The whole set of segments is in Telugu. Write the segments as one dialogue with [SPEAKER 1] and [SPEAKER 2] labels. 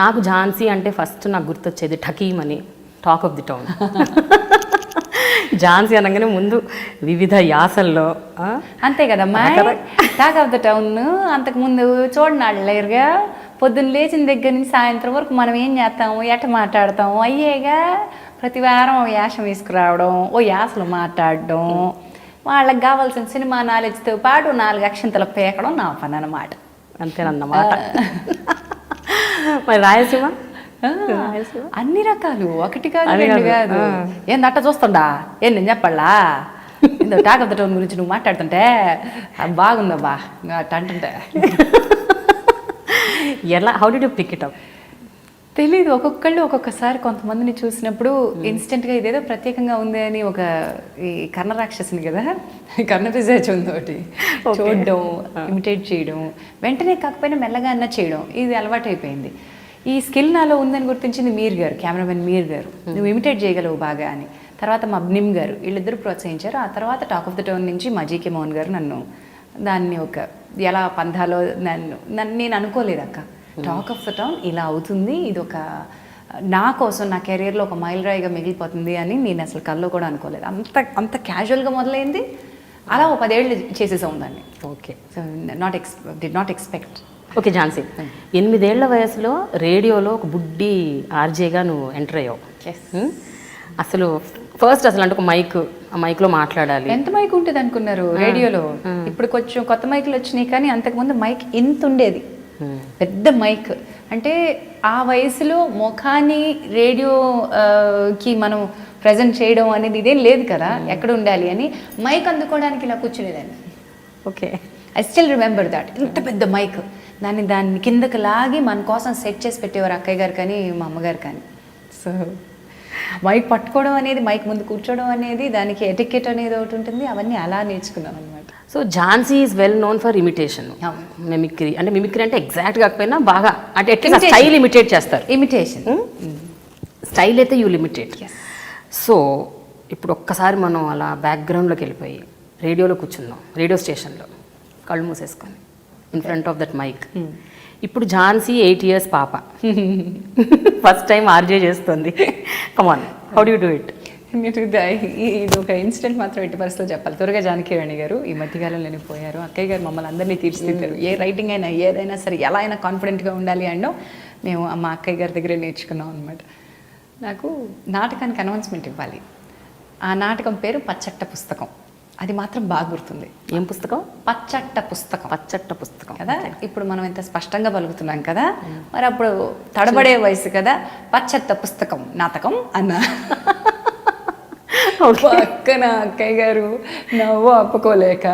[SPEAKER 1] నాకు ఝాన్సీ అంటే ఫస్ట్ నాకు గుర్తొచ్చేది ఠకీమ్ అని, talk of the town. Jhansi అనగానే ముందు వివిధ యాసల్లో
[SPEAKER 2] అంతే కదమ్మా టాక్ ఆఫ్ ద టౌన్. అంతకుముందు చూడనాడు లేరుగా, పొద్దున్న లేచిన దగ్గర నుంచి సాయంత్రం వరకు మనం ఏం చేస్తాము, ఎట్ట మాట్లాడతాము అయ్యేగా. ప్రతి వారం ఓ యాసం తీసుకురావడం, ఓ యాసలు మాట్లాడడం, వాళ్ళకి కావాల్సిన సినిమా నాలెడ్జ్తో పాటు 4 అక్షంతలు పేకడం నా పని అన్నమాట.
[SPEAKER 1] అంతేనన్నమాట. మరి రాయలసీమ
[SPEAKER 2] అన్ని రకాలు, ఒకటి కాదు రెండు కాదు. ఏందట్ట చూస్తుండా, ఏం నేను చెప్పాలా టాక్ ఆఫ్ ద టౌన్ గురించి నువ్వు మాట్లాడుతుంటే బాగుందబ్బా అట్ట అంటుంటే.
[SPEAKER 1] ఎలా, how did you pick it up?
[SPEAKER 2] తెలీదు, ఒక్కొక్కళ్ళు ఒక్కొక్కసారి కొంతమందిని చూసినప్పుడు ఇన్స్టెంట్గా ఇదేదో ప్రత్యేకంగా ఉంది అని. ఒక ఈ కర్ణ రాక్షసుని కదా, కర్ణ పిశాచి ఉంది ఒకటి, చూడడం, ఇమిటేట్ చేయడం, వెంటనే కాకపోయినా మెల్లగా అన్న చేయడం, ఇది అలవాటు అయిపోయింది. ఈ స్కిల్ నాలో ఉందని గుర్తించింది మీర్ గారు, కెమెరామెన్ మీర్ గారు. నువ్వు ఇమిటేట్ చేయగలవు బాగా అని. తర్వాత మా నిమ్ గారు, వీళ్ళిద్దరూ ప్రోత్సహించారు. ఆ తర్వాత టాక్ ఆఫ్ ద టౌన్ నుంచి మా జీకే మోహన్ గారు నన్ను దాన్ని ఒక ఎలా పంధాలో నేను అనుకోలేదు అక్క, టాక్ ఆఫ్ ద టౌన్ ఇలా అవుతుంది, ఇది ఒక నా కోసం నా కెరీర్లో ఒక మైలురాయిగా మిగిలిపోతుంది అని నేను అసలు కల్లో కూడా అనుకోలేదు. అంత క్యాజువల్గా మొదలైంది, అలా ఒక 10 ఏళ్ళు చేసేసాం దాన్ని.
[SPEAKER 1] Okay,
[SPEAKER 2] so did not expect.
[SPEAKER 1] Okay Jhansi, 8 ఏళ్ల వయసులో రేడియోలో ఒక బుడ్డి ఆర్జేగా నువ్వు ఎంటర్ అయ్యావు. అసలు ఫస్ట్ అంటే ఒక మైక్, ఆ మైక్లో మాట్లాడాలి.
[SPEAKER 2] ఎంత మైక్ ఉంటుంది అనుకున్నారు రేడియోలో? ఇప్పుడు కొంచెం కొత్త మైకులు వచ్చినాయి, కానీ అంతకుముందు మైక్ ఇంత ఉండేది, పెద్ద మైక్. అంటే ఆ వయసులో ముఖాన్ని రేడియోకి మనం ప్రజెంట్ చేయడం అనేది ఇదేం లేదు కదా, ఎక్కడ ఉండాలి అని మైక్ అందుకోవడానికి ఇలా కూర్చునేదాన్ని.
[SPEAKER 1] Okay,
[SPEAKER 2] I still remember that. ఇంత పెద్ద మైక్, దాన్ని కిందకి లాగి మన కోసం సెట్ చేసి పెట్టేవారు అక్కయ్య గారు కానీ మా అమ్మగారు కానీ. సో మైక్ పట్టుకోవడం అనేది, మైక్ ముందు కూర్చోవడం అనేది, దానికి ఎటికెట్ అనేది ఒకటి ఉంటుంది, అవన్నీ అలా నేర్చుకున్నాను అనమాట.
[SPEAKER 1] So Jhansi is well known for imitation, mimicry. అంటే మిమిక్రీ అంటే ఎగ్జాక్ట్ కాకపోయినా బాగా, అంటే అట్లీస్ట్ స్టైల్ ఇమిటేట్ చేస్తారు.
[SPEAKER 2] ఇమిటేషన్
[SPEAKER 1] స్టైల్ అయితే యూ లిమిటేట్. సో ఇప్పుడు ఒక్కసారి మనం అలా బ్యాక్గ్రౌండ్లోకి వెళ్ళిపోయి రేడియోలో కూర్చుందాం, రేడియో స్టేషన్లో కళ్ళు మూసేసుకొని in front of that mic. ఇప్పుడు ఝాన్సీ 8 years పాప, ఫస్ట్ టైం ఆర్జే చేస్తుంది. Come on, how do you do it?
[SPEAKER 2] ఇది ఒక ఇన్సిడెంట్ మాత్రం ఎట్టి పరిస్థితుల్లో చెప్పాలి. త్వరగా జానకి రాణి గారు ఈ మధ్యకాలంలోనే పోయారు. అక్కయ్య గారు మమ్మల్ని అందరినీ తీర్చిదిద్దారు. ఏ రైటింగ్ అయినా ఏదైనా సరే ఎలా అయినా కాన్ఫిడెంట్గా ఉండాలి అనో మేము మా అక్కయ్య గారి దగ్గరే నేర్చుకున్నాం అనమాట. నాకు నాటకానికి అనౌన్స్మెంట్ ఇవ్వాలి. ఆ నాటకం పేరు పచ్చట్ట పుస్తకం. అది మాత్రం బాగా గుర్తుంది.
[SPEAKER 1] ఏం పుస్తకం?
[SPEAKER 2] పచ్చట్ట పుస్తకం.
[SPEAKER 1] పచ్చట్ట పుస్తకం కదా.
[SPEAKER 2] ఇప్పుడు మనం ఎంత స్పష్టంగా పలుకుతున్నాం కదా, మరి అప్పుడు తడబడే వయసు కదా. పచ్చట్ట పుస్తకం నాటకం అన్న పక్కన అక్కయ్య గారు నవ్వు ఆపుకోలేక,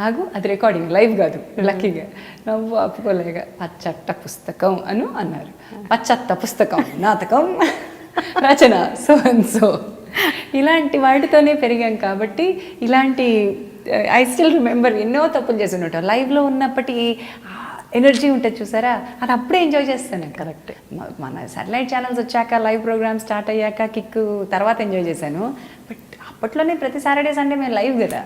[SPEAKER 2] ఆగు అది రికార్డింగ్ లైవ్ కాదు లక్కీగా, నవ్వు ఆపుకోలేక పచ్చట్ట పుస్తకం అన్నారు. పచ్చట్ట పుస్తకం నాటకం రచన సో అండ్ సో, ఇలాంటి వాటితోనే పెరిగాం కాబట్టి ఇలాంటి ఐ స్టిల్ రిమెంబర్ ఎన్నో తప్పులు చేసి ఉంటాం. లైవ్లో ఉన్నప్పటి ఎనర్జీ ఉంటుంది చూసారా, అది అప్పుడే ఎంజాయ్ చేస్తాను. కరెక్ట్, మన సాటిలైట్ ఛానల్స్ వచ్చాక లైవ్ ప్రోగ్రామ్ స్టార్ట్ అయ్యాక కిక్ తర్వాత ఎంజాయ్ చేశాను. బట్ అప్పట్లోనే ప్రతి సాటర్డే సండే మేము లైవ్ కదా.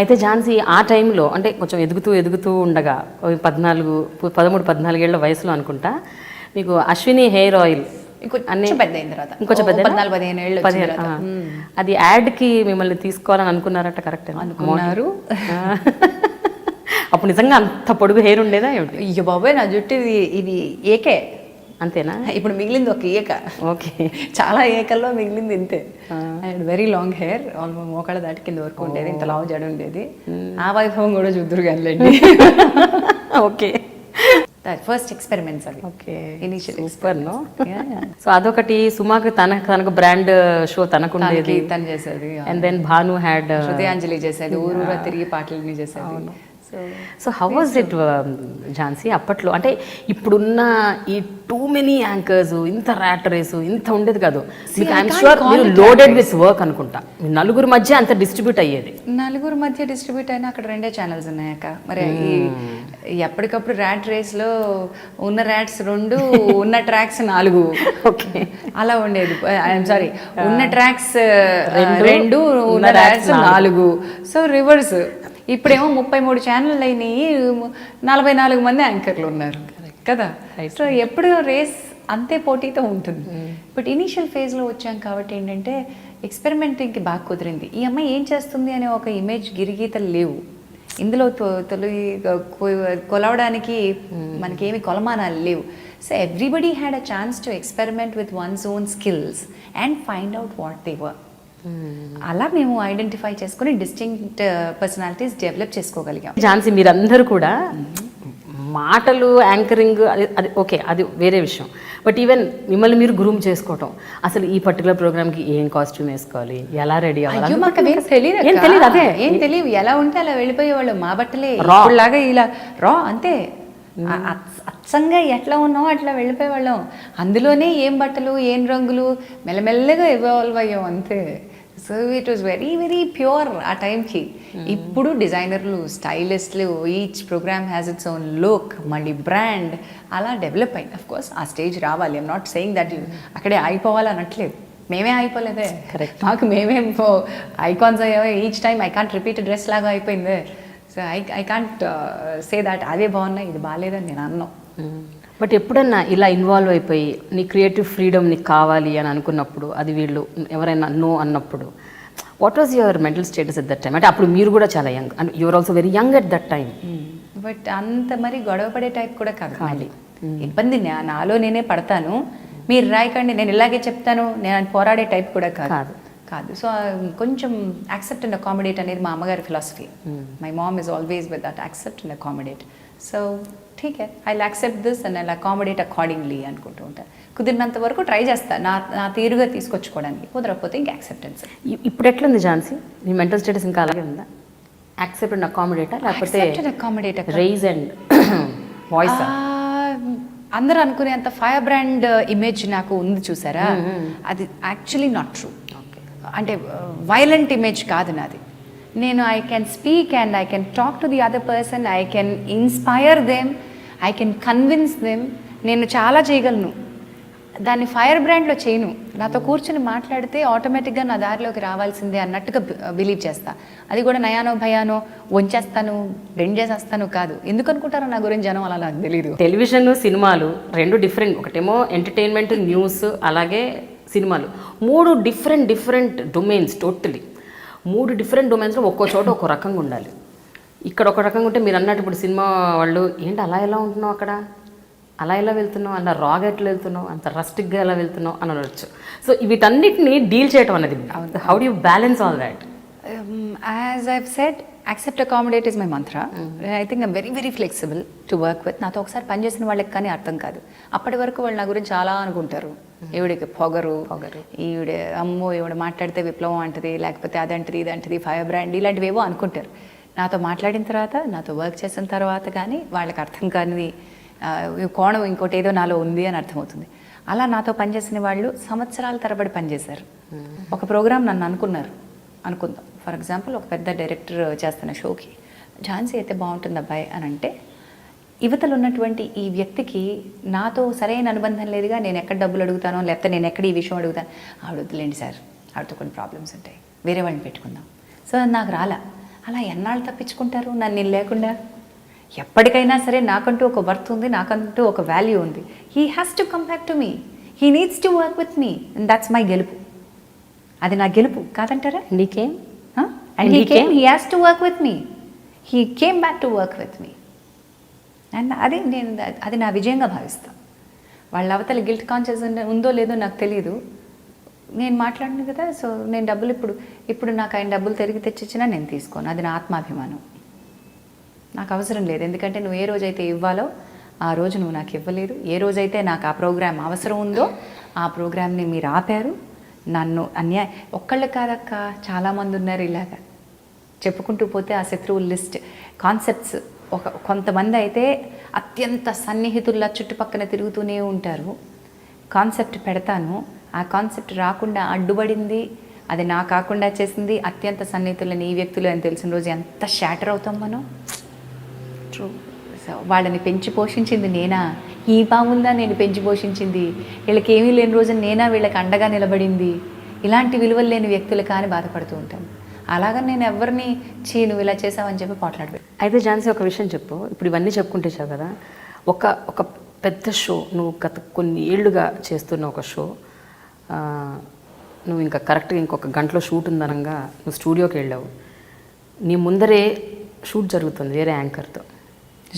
[SPEAKER 1] అయితే ఝాన్సీ ఆ టైంలో అంటే కొంచెం ఎదుగుతూ ఉండగా 13-14 ఏళ్ల వయసులో అనుకుంటా మీకు అశ్విని హెయిర్ ఆయిల్
[SPEAKER 2] ఇంకొంచెం పెద్ద అయిన తర్వాత,
[SPEAKER 1] ఇంకొంచెం పెద్ద
[SPEAKER 2] 14-15 ఏళ్ళు,
[SPEAKER 1] అది యాడ్కి మిమ్మల్ని తీసుకోవాలని అనుకున్నారట? కరెక్ట్
[SPEAKER 2] అనుకున్నారు.
[SPEAKER 1] అప్పుడు నిజంగా అంత పొడుగు హెయిర్ ఉండేదా ఏమిటి?
[SPEAKER 2] అయ్యో బాబాయ్, నా జుట్టు ఇది ఏకే
[SPEAKER 1] అంతేనా?
[SPEAKER 2] ఇప్పుడు మిగిలింది ఒక ఏక.
[SPEAKER 1] ఓకే,
[SPEAKER 2] చాలా ఏకల్లో మిగిలింది ఇంతే. And very long hair, almost మోకాళ్ళ దాటి కింద వరకు ఉండేది, ఇంత లావు జడ ఉండేది. ఆ వైభవం కూడా చూద్దరు కానిలేండి.
[SPEAKER 1] ఓకే,
[SPEAKER 2] ఫస్ట్ ఎక్స్పెరిమెంట్స్ అవి.
[SPEAKER 1] ఓకే,
[SPEAKER 2] ఇనిషియల్
[SPEAKER 1] సూపర్నో. సో అదొకటి. సుమాకు తనకు బ్రాండ్ షో తనకు ఉండేది,
[SPEAKER 2] తను చేసేది.
[SPEAKER 1] And then Bhanu had
[SPEAKER 2] Hrudayanjali చేసేది, ఊరూరా తిరిగి పాటలని చేసేది. So
[SPEAKER 1] so how was it Jhansi అప్పట్లో? అంటే ఇప్పుడున్న ఈ టూ మెనీ యాంకర్స్, ఇంత ర్యాట్ రేసు ఇంత ఉండేది కాదు. ఐఎమ్ షూర్ మీరు లోడెడ్ విత్ వర్క్ అనుకుంటా. నలుగురు మధ్య అంత డిస్ట్రిబ్యూట్ అయ్యేది.
[SPEAKER 2] నలుగురు మధ్య డిస్ట్రిబ్యూట్ అయినా అక్కడ 2 ఛానల్స్ ఉన్నాయక్క. మరి ఎప్పటికప్పుడు ర్యాట్ రేస్లో ఉన్న ర్యాట్స్ 2, ఉన్న ట్రాక్స్ 4.
[SPEAKER 1] ఓకే,
[SPEAKER 2] అలా ఉండేది. ఐఎమ్ సారీ, ఉన్న ట్రాక్స్ 2, ఉన్న ర్యాట్స్ 4. So reverse. ఇప్పుడేమో 33 ఛానళ్ళు అయినాయి, 44 మంది యాంకర్లు ఉన్నారు కదా. సో ఎప్పుడు రేస్ అంతే పోటీతో ఉంటుంది. బట్ ఇనీషియల్ ఫేజ్లో వచ్చాం కాబట్టి ఏంటంటే ఎక్స్పెరిమెంటింగ్కి బాగా కుదిరింది. ఈ అమ్మాయి ఏం చేస్తుంది అనే ఒక ఇమేజ్ గిరిగీతలు లేవు ఇందులో. కొలవడానికి మనకేమి కొలమానాలు లేవు. So everybody had a chance to experiment with once own skills and find out what they were. అలా మేము ఐడెంటిఫై చేసుకుని డిస్టింక్ట్ పర్సనాలిటీస్ డెవలప్ చేసుకోగలిగాం.
[SPEAKER 1] ఝాన్సీ, మీరందరూ కూడా మాటలు, యాంకరింగ్ అది ఓకే, అది వేరే విషయం. బట్ ఈవెన్ మిమ్మల్ని మీరు గ్రూమ్ చేసుకోవటం, అసలు ఈ పర్టికులర్ ప్రోగ్రామ్కి ఏం కాస్ట్యూమ్ వేసుకోవాలి, ఎలా రెడీ అవ్వాలి,
[SPEAKER 2] తెలియదు. అదే ఏం తెలియదు, ఎలా ఉంటే అలా వెళ్ళిపోయేవాళ్ళు. మా బట్టలే లాగా ఇలా రా అంతే, అచ్చంగా ఎట్లా ఉన్నామో అట్లా వెళ్ళిపోయేవాళ్ళం. అందులోనే ఏం బట్టలు, ఏం రంగులు, మెల్లమెల్లగా ఎవాల్వ్ అయ్యాం అంతే. So it was very very pure ఆ టైంకి. ఇప్పుడు డిజైనర్లు, స్టైలిస్టులు, each program has its own look, మళ్ళీ బ్రాండ్, అలా డెవలప్ అయింది. అఫ్ కోర్స్ ఆ స్టేజ్ రావాలి. ఐఎమ్ నాట్ సెయింగ్ దట్ అక్కడే అయిపోవాలి అనట్లేదు. మేమే అయిపోలేదే, మాకు మేమే ఐకాన్స్ అయ్యావే. Each time I can't repeat dress లాగా అయిపోయిందే. So I can't say that అదే బాగున్నాయి ఇది బాగాలేదని నేను అన్నాను.
[SPEAKER 1] బట్ ఎప్పుడన్నా ఇలా ఇన్వాల్వ్ అయిపోయి నీ క్రియేటివ్ ఫ్రీడమ్ నీకు కావాలి అని అనుకున్నప్పుడు, అది వీళ్ళు ఎవరైనా నో అన్నప్పుడు, what was your mental status at that time? అంటే అప్పుడు మీరు కూడా చాలా young and your also very young at that time.
[SPEAKER 2] But అంత మరి గొడవ పడే టైప్ కూడా కాదు. మళ్ళీ ఇబ్బంది నాలో నేనే పడతాను, మీరు రాయకండి నేను ఇలాగే చెప్తాను, నేను పోరాడే టైప్ కూడా కాదు. సో కొంచెం యాక్సెప్ట్ అండ్ అకామిడేట్ అనేది మా అమ్మగారి philosophy. My mom is always with that accept and accommodate. So ఠీకే, I accept this and I accommodate accordingly అనుకుంటూ ఉంటాను. కుదిరినంత వరకు ట్రై చేస్తాను నా తీరుగా తీసుకొచ్చుకోవడానికి. కుదరకపోతే ఇంకా యాక్సెప్టెన్స్.
[SPEAKER 1] ఇప్పుడు ఎట్లుంది ఝాన్సీ, మీ మెంటల్ స్టేటస్ ఇంకా అలాగే ఉందా? యాక్సెప్ట్ అండ్ అకామిడేటా, లేకపోతే రైజ్ అండ్ వాయిస్?
[SPEAKER 2] అందరూ అనుకునేంత ఫైర్ బ్రాండ్ ఇమేజ్ నాకు ఉంది చూసారా, అది యాక్చువల్లీ నాట్ ట్రూ. అంటే వైలెంట్ ఇమేజ్ కాదు నాది. నేను I can speak and I can talk to the other person, I can inspire them, I can convince them. నేను చాలా చేయగలను, దాన్ని ఫైర్ బ్రాండ్లో చేయను. నాతో కూర్చొని మాట్లాడితే ఆటోమేటిక్గా నా దారిలోకి రావాల్సిందే అన్నట్టుగా బిలీవ్ చేస్తా. అది కూడా నయానో భయానో వంచేస్తాను, బెండ్ చేసేస్తాను కాదు. ఎందుకు అనుకుంటారో నా గురించి జనం అలా నాకు తెలియదు.
[SPEAKER 1] టెలివిజన్, సినిమాలు 2 డిఫరెంట్. ఒకటేమో ఎంటర్టైన్మెంట్, న్యూస్, అలాగే సినిమాలు. 3 డిఫరెంట్ డొమైన్స్. టోటలీ 3 డిఫరెంట్ డొమైన్స్లో ఒక్కో చోట ఒక్కో రకంగా ఉండాలి. ఇక్కడ ఒక రకంగా ఉంటే మీరు అన్నట్టు ఇప్పుడు సినిమా వాళ్ళు ఏంటి అలా ఎలా ఉంటున్నావు, అక్కడ అలా ఎలా వెళ్తున్నావు, అలా రాగా ఎట్లా వెళ్తున్నావు, అంత రస్టిక్గా ఎలా వెళ్తున్నావు అని అనవచ్చు. సో వీటన్నిటిని డీల్ చేయడం అనేది how do you balance all that?
[SPEAKER 2] As I've said, accept accommodate is my mantra. I think I'm very very flexible to work with. నాతో ఒకసారి పనిచేసిన వాళ్ళకి కానీ అర్థం కాదు. అప్పటి వరకు వాళ్ళు నా గురించి చాలా అనుకుంటారు. ఈవిడికి పొగరు, ఈవిడ అమ్మో ఈవిడ మాట్లాడితే విప్లవం అంటది, లేకపోతే అదంటది ఇదంటది, ఫైర్ బ్రాండ్, ఇలాంటివి ఏవో అనుకుంటారు. నాతో మాట్లాడిన తర్వాత, నాతో వర్క్ చేసిన తర్వాత కానీ వాళ్ళకి అర్థం కానిది కోణం ఇంకోటి ఏదో నాలో ఉంది అని అర్థమవుతుంది. అలా నాతో పనిచేసిన వాళ్ళు సంవత్సరాల తరబడి పనిచేశారు. ఒక ప్రోగ్రామ్ నన్ను అనుకుందాం ఫర్ ఎగ్జాంపుల్, ఒక పెద్ద డైరెక్టర్ చేస్తున్న షోకి ఝాన్సీ అయితే బాగుంటుంది అబ్బాయి అని అంటే, యువతలు ఉన్నటువంటి ఈ వ్యక్తికి నాతో సరైన అనుబంధం లేదుగా. నేను ఎక్కడ డబ్బులు అడుగుతానో, లేకపోతే నేను ఎక్కడ ఈ విషయం అడుగుతాను, ఆవిడ వద్దులేండి సార్, ఆవిడతో కొన్ని ప్రాబ్లమ్స్ ఉంటాయి, వేరే వాళ్ళని పెట్టుకుందాం. సో నాకు రాలా. అలా ఎన్నాళ్ళు తప్పించుకుంటారు నన్ను నేను లేకుండా? ఎప్పటికైనా సరే నాకంటూ ఒక వర్త్ ఉంది, నాకంటూ ఒక వాల్యూ ఉంది. He has to come back to me, he needs to work with me, and that's my గెలుపు. అది నా గెలుపు కాదంటారా?
[SPEAKER 1] నీకేం?
[SPEAKER 2] And he came, he has to work with me, he came back to work with me. And అది నా విజయంగా భావిస్తాను. వాళ్ళ అవతల గిల్ట్ కాన్షియస్ ఉందో లేదో నాకు తెలియదు. నేను మాట్లాడిన కదా, సో నేను డబ్బులు ఇప్పుడు నాకు ఆయన డబ్బులు తిరిగి తెచ్చిచ్చినా నేను తీసుకోను. అది నా ఆత్మాభిమానం. నాకు అవసరం లేదు. ఎందుకంటే నువ్వు ఏ రోజైతే ఇవ్వాలో ఆ రోజు నువ్వు నాకు ఇవ్వలేదు. ఏ రోజైతే నాకు ఆ ప్రోగ్రామ్ అవసరం ఉందో ఆ ప్రోగ్రామ్ని మీరు ఆపారు. నన్ను ఒక్కళ్ళు కాదక్క, చాలామంది ఉన్నారు ఇలాగా. చెప్పుకుంటూ పోతే ఆ శత్రువుల లిస్ట్. కాన్సెప్ట్స్ కొంతమంది అయితే అత్యంత సన్నిహితుల్లా చుట్టుపక్కల తిరుగుతూనే ఉంటారు. కాన్సెప్ట్ పెడతాను, ఆ కాన్సెప్ట్ రాకుండా అడ్డుపడింది, అది నా కాకుండా చేసింది అత్యంత సన్నిహితులని ఈ వ్యక్తులు అని తెలిసిన రోజు ఎంత షాటర్ అవుతాం మనం.
[SPEAKER 1] ట్రూ.
[SPEAKER 2] సో వాళ్ళని పెంచి పోషించింది నేనా, ఈ పాముందా నేను పెంచి పోషించింది, వీళ్ళకి ఏమీ లేని రోజు నేనా వీళ్ళకి అండగా నిలబడింది, ఇలాంటి విలువలు లేని వ్యక్తులు కానీ బాధపడుతూ ఉంటాను. అలాగా నేను ఎవరిని నువ్వు ఇలా చేసావని చెప్పి పోట్లాడబెట్టు.
[SPEAKER 1] అయితే ఝాన్సీ ఒక విషయం చెప్పు, ఇప్పుడు ఇవన్నీ చెప్పుకుంటే చావు కదా, ఒక పెద్ద షో నువ్వు గత కొన్ని ఏళ్ళుగా చేస్తున్న ఒక షో, నువ్వు ఇంకా కరెక్ట్గా ఇంకొక గంటలో షూట్ ఉందనగా నువ్వు స్టూడియోకి వెళ్ళావు, నీ ముందరే షూట్ జరుగుతుంది వేరే యాంకర్తో.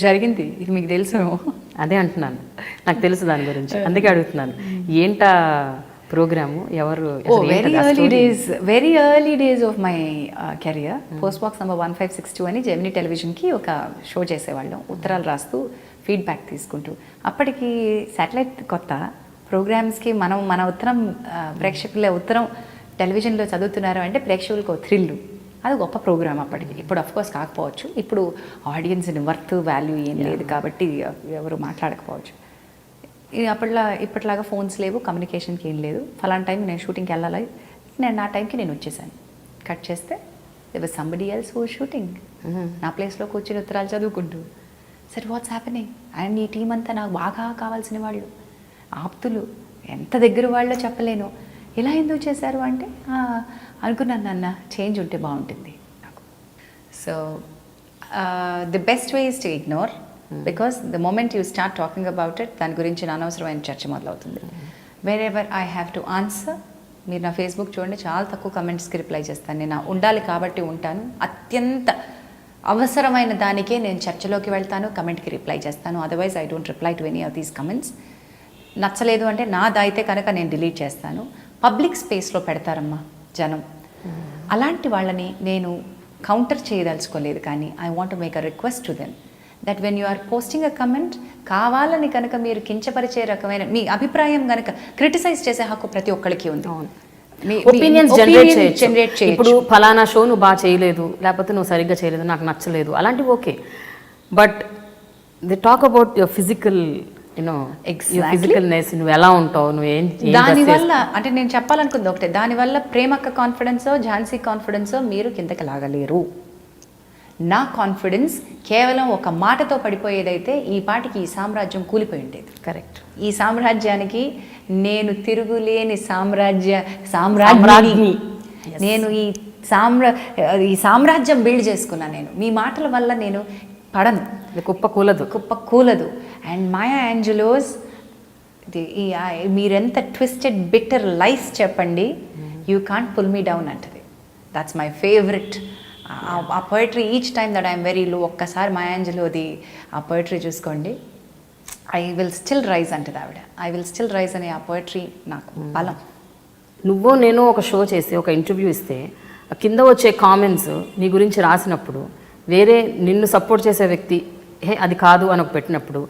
[SPEAKER 2] జరిగింది, ఇది మీకు తెలుసు.
[SPEAKER 1] అదే అంటున్నాను, నాకు తెలుసు దాని గురించి, అందుకే అడుగుతున్నాను ఏంటా ప్రోగ్రాము, ఎవరు?
[SPEAKER 2] Very early days of my career, post box number 1562 అని జెమినీ టెలివిజన్కి ఒక షో చేసేవాళ్ళం, ఉత్తరాలు రాస్తూ ఫీడ్బ్యాక్ తీసుకుంటూ. అప్పటికి శాటిలైట్ కొత్త, ప్రోగ్రామ్స్కి మన ఉత్తరం ప్రేక్షకుల ఉత్తరం టెలివిజన్లో చదువుతున్నారు అంటే ప్రేక్షకులకు ఒక థ్రిల్లు, అది గొప్ప ప్రోగ్రామ్ అప్పటికి. ఇప్పుడు అఫ్కోర్స్ కాకపోవచ్చు, ఇప్పుడు ఆడియన్స్ని వర్త్ వాల్యూ ఏం లేదు కాబట్టి ఎవరు మాట్లాడకపోవచ్చు. ఇప్పటిలాగా ఫోన్స్ లేవు, కమ్యూనికేషన్కి ఏం లేదు. ఫలానా టైం నేను షూటింగ్కి వెళ్ళాలి, నేను నా టైంకి నేను వచ్చేసాను. కట్ చేస్తే there was somebody else who was shooting, నా ప్లేస్లో కూర్చొని ఉత్తరాలు చదువుకుంటూ. సరే వాట్స్ హ్యాపెనింగ్? అండ్ ఈ టీం అంతా నాకు బాగా కావాల్సిన వాళ్ళు, ఆప్తులు, ఎంత దగ్గర వాళ్ళో చెప్పలేను. ఇలా ఎందుకు చేశారు అంటే అనుకున్నాను నాన్న చేంజ్ ఉంటే బాగుంటుంది నాకు. So the best way is to ignore, because the moment you start talking about it, దాని గురించి అనవసరమైన చర్చ మొదలవుతుంది. Wherever I have to answer, మీరు నా ఫేస్బుక్ చూడండి, చాలా తక్కువ కమెంట్స్కి రిప్లై చేస్తాను. నేను ఉండాలి కాబట్టి ఉంటాను, అత్యంత అవసరమైన దానికే నేను చర్చలోకి వెళ్తాను, కమెంట్కి రిప్లై చేస్తాను. Otherwise I don't reply to any of these comments. నచ్చలేదు అంటే నాదైతే కనుక నేను డిలీట్ చేస్తాను. పబ్లిక్ స్పేస్లో పెడతారమ్మా జనం, అలాంటి వాళ్ళని నేను కౌంటర్ చేయదలుచుకోలేదు. కానీ I want make a request to them that when you are posting a comment, కావాలని కనుక మీరు కించపరిచే రకమైన మీ అభిప్రాయం కనుక క్రిటిసైజ్ చేసే హక్కు ప్రతి ఒక్కరికి ఉంది.
[SPEAKER 1] ఒపీనియన్స్ జనరేట్ చేయొచ్చు. ఇప్పుడు ఫలానా షో నువ్వు బాగా చేయలేదు, లేకపోతే నువ్వు సరిగ్గా చేయలేదు, నాకు నచ్చలేదు, అలాంటివి okay. But the talk about your physical physicalness, నువ్వు ఎలా ఉంటావు, నువ్వు
[SPEAKER 2] దానివల్ల అంటే నేను చెప్పాలనుకుంది ఒకటే, దానివల్ల ప్రేమక్క కాన్ఫిడెన్సో ఝాన్సీ కాన్ఫిడెన్సో మీరు కిందకి లాగలేరు. నా కాన్ఫిడెన్స్ కేవలం ఒక మాటతో పడిపోయేదైతే ఈ పాటికి ఈ సామ్రాజ్యం కూలిపోయి ఉండేది.
[SPEAKER 1] కరెక్ట్.
[SPEAKER 2] ఈ సామ్రాజ్యానికి నేను తిరుగులేని సామ్రాజ్యాన్ని నేను ఈ సామ్రాజ్యం బిల్డ్ చేసుకున్నాను. నేను మీ మాటల వల్ల నేను పడను, కుప్ప కూలదు. అండ్ మాయా యాంజెలోస్, మీరెంత ట్విస్టెడ్ బిట్టర్ లైఫ్ చెప్పండి, you can't pull me down అంటది. That's my favourite. ఆ poetry each time that I'm very low, ఒక్కసారి మాయా యాంజెలోది ఆ పోయిటరీ చూసుకోండి, ఐ విల్ స్టిల్ రైజ్ అంటది ఆవిడ. ఐ విల్ స్టిల్ రైజ్ అనే ఆ పోయిటరీ నాకు బలం.
[SPEAKER 1] నువ్వు నేను ఒక షో చేసి ఒక ఇంటర్వ్యూ ఇస్తే కింద వచ్చే కామెంట్స్ నీ గురించి రాసినప్పుడు, వేరే నిన్ను సపోర్ట్ చేసే వ్యక్తి అది కాదు అని పెట్టినప్పుడు,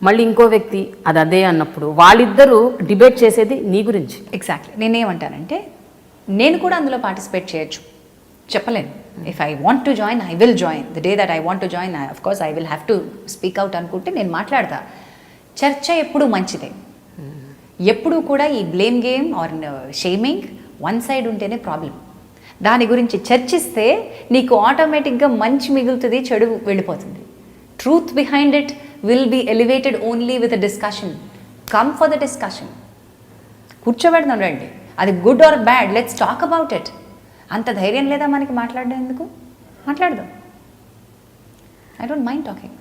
[SPEAKER 1] మళ్ళీ ఇంకో వ్యక్తి అది అదే అన్నప్పుడు, వాళ్ళిద్దరూ డిబేట్ చేసేది నీ గురించి.
[SPEAKER 2] ఎగ్జాక్ట్లీ. నేనేమంటానంటే నేను కూడా అందులో పార్టిసిపేట్ చేయొచ్చు, చెప్పలేను. If I want to join, I will join. The day that I want to join, of course I will have to speak out అనుకుంటే నేను మాట్లాడతా. చర్చ ఎప్పుడూ మంచిదే. ఎప్పుడూ కూడా ఈ blame game or shaming one side ఉంటేనే ప్రాబ్లం. దాని గురించి చర్చిస్తే నీకు ఆటోమేటిక్గా మంచి మిగులుతుంది, చెడు వెళ్ళిపోతుంది. Truth behind it will be elevated only with a discussion. Come for the discussion. కూర్చోబెడదాం రండి, అది good or bad, let's talk about it. అంత ధైర్యం లేదా మనకి మాట్లాడడం? ఎందుకు మాట్లాడదాం? I don't mind talking.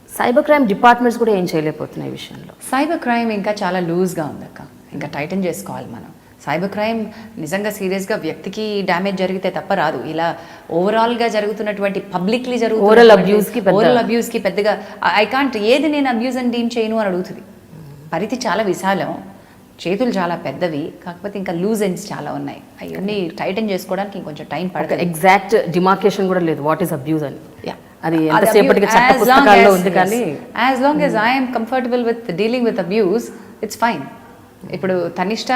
[SPEAKER 1] Cyber crime departments కూడా ఏం చేయలేకపోతున్నాయి ఈ విషయంలో.
[SPEAKER 2] సైబర్ క్రైమ్ ఇంకా చాలా లూజ్గా ఉంది అక్క, ఇంకా టైటన్ చేసుకోవాలి మనం. సైబర్ క్రైమ్ నిజంగా సీరియస్గా వ్యక్తికి డ్యామేజ్ జరిగితే తప్ప రాదు. ఇలా ఓవరాల్గా జరుగుతున్నటువంటి పబ్లిక్లీ
[SPEAKER 1] ఓరల్
[SPEAKER 2] అబ్యూస్కి పెద్దగా ఐ కాంట్, ఏది నేను అబ్యూజ్ అని డీమ్ చేయను అని అడుగుతుంది. పరిధి చాలా విశాలం, చేతులు చాలా పెద్దవి, కాకపోతే ఇంకా లూజ్ ఎండ్స్ చాలా ఉన్నాయి. అవన్నీ టైటన్ చేసుకోవడానికి ఇంకొంచెం టైం పడుతుంది.
[SPEAKER 1] ఎగ్జాక్ట్ డిమార్కేషన్ కూడా లేదు వాట్ ఈస్ అబ్యూజ్ అని. అది ఎంతసేపటికి చట్ట పుస్తకాల్లో ఉంది. కానీ
[SPEAKER 2] as long as I'm comfortable with dealing with abuse, it's fine. ఇప్పుడు తనిష్ట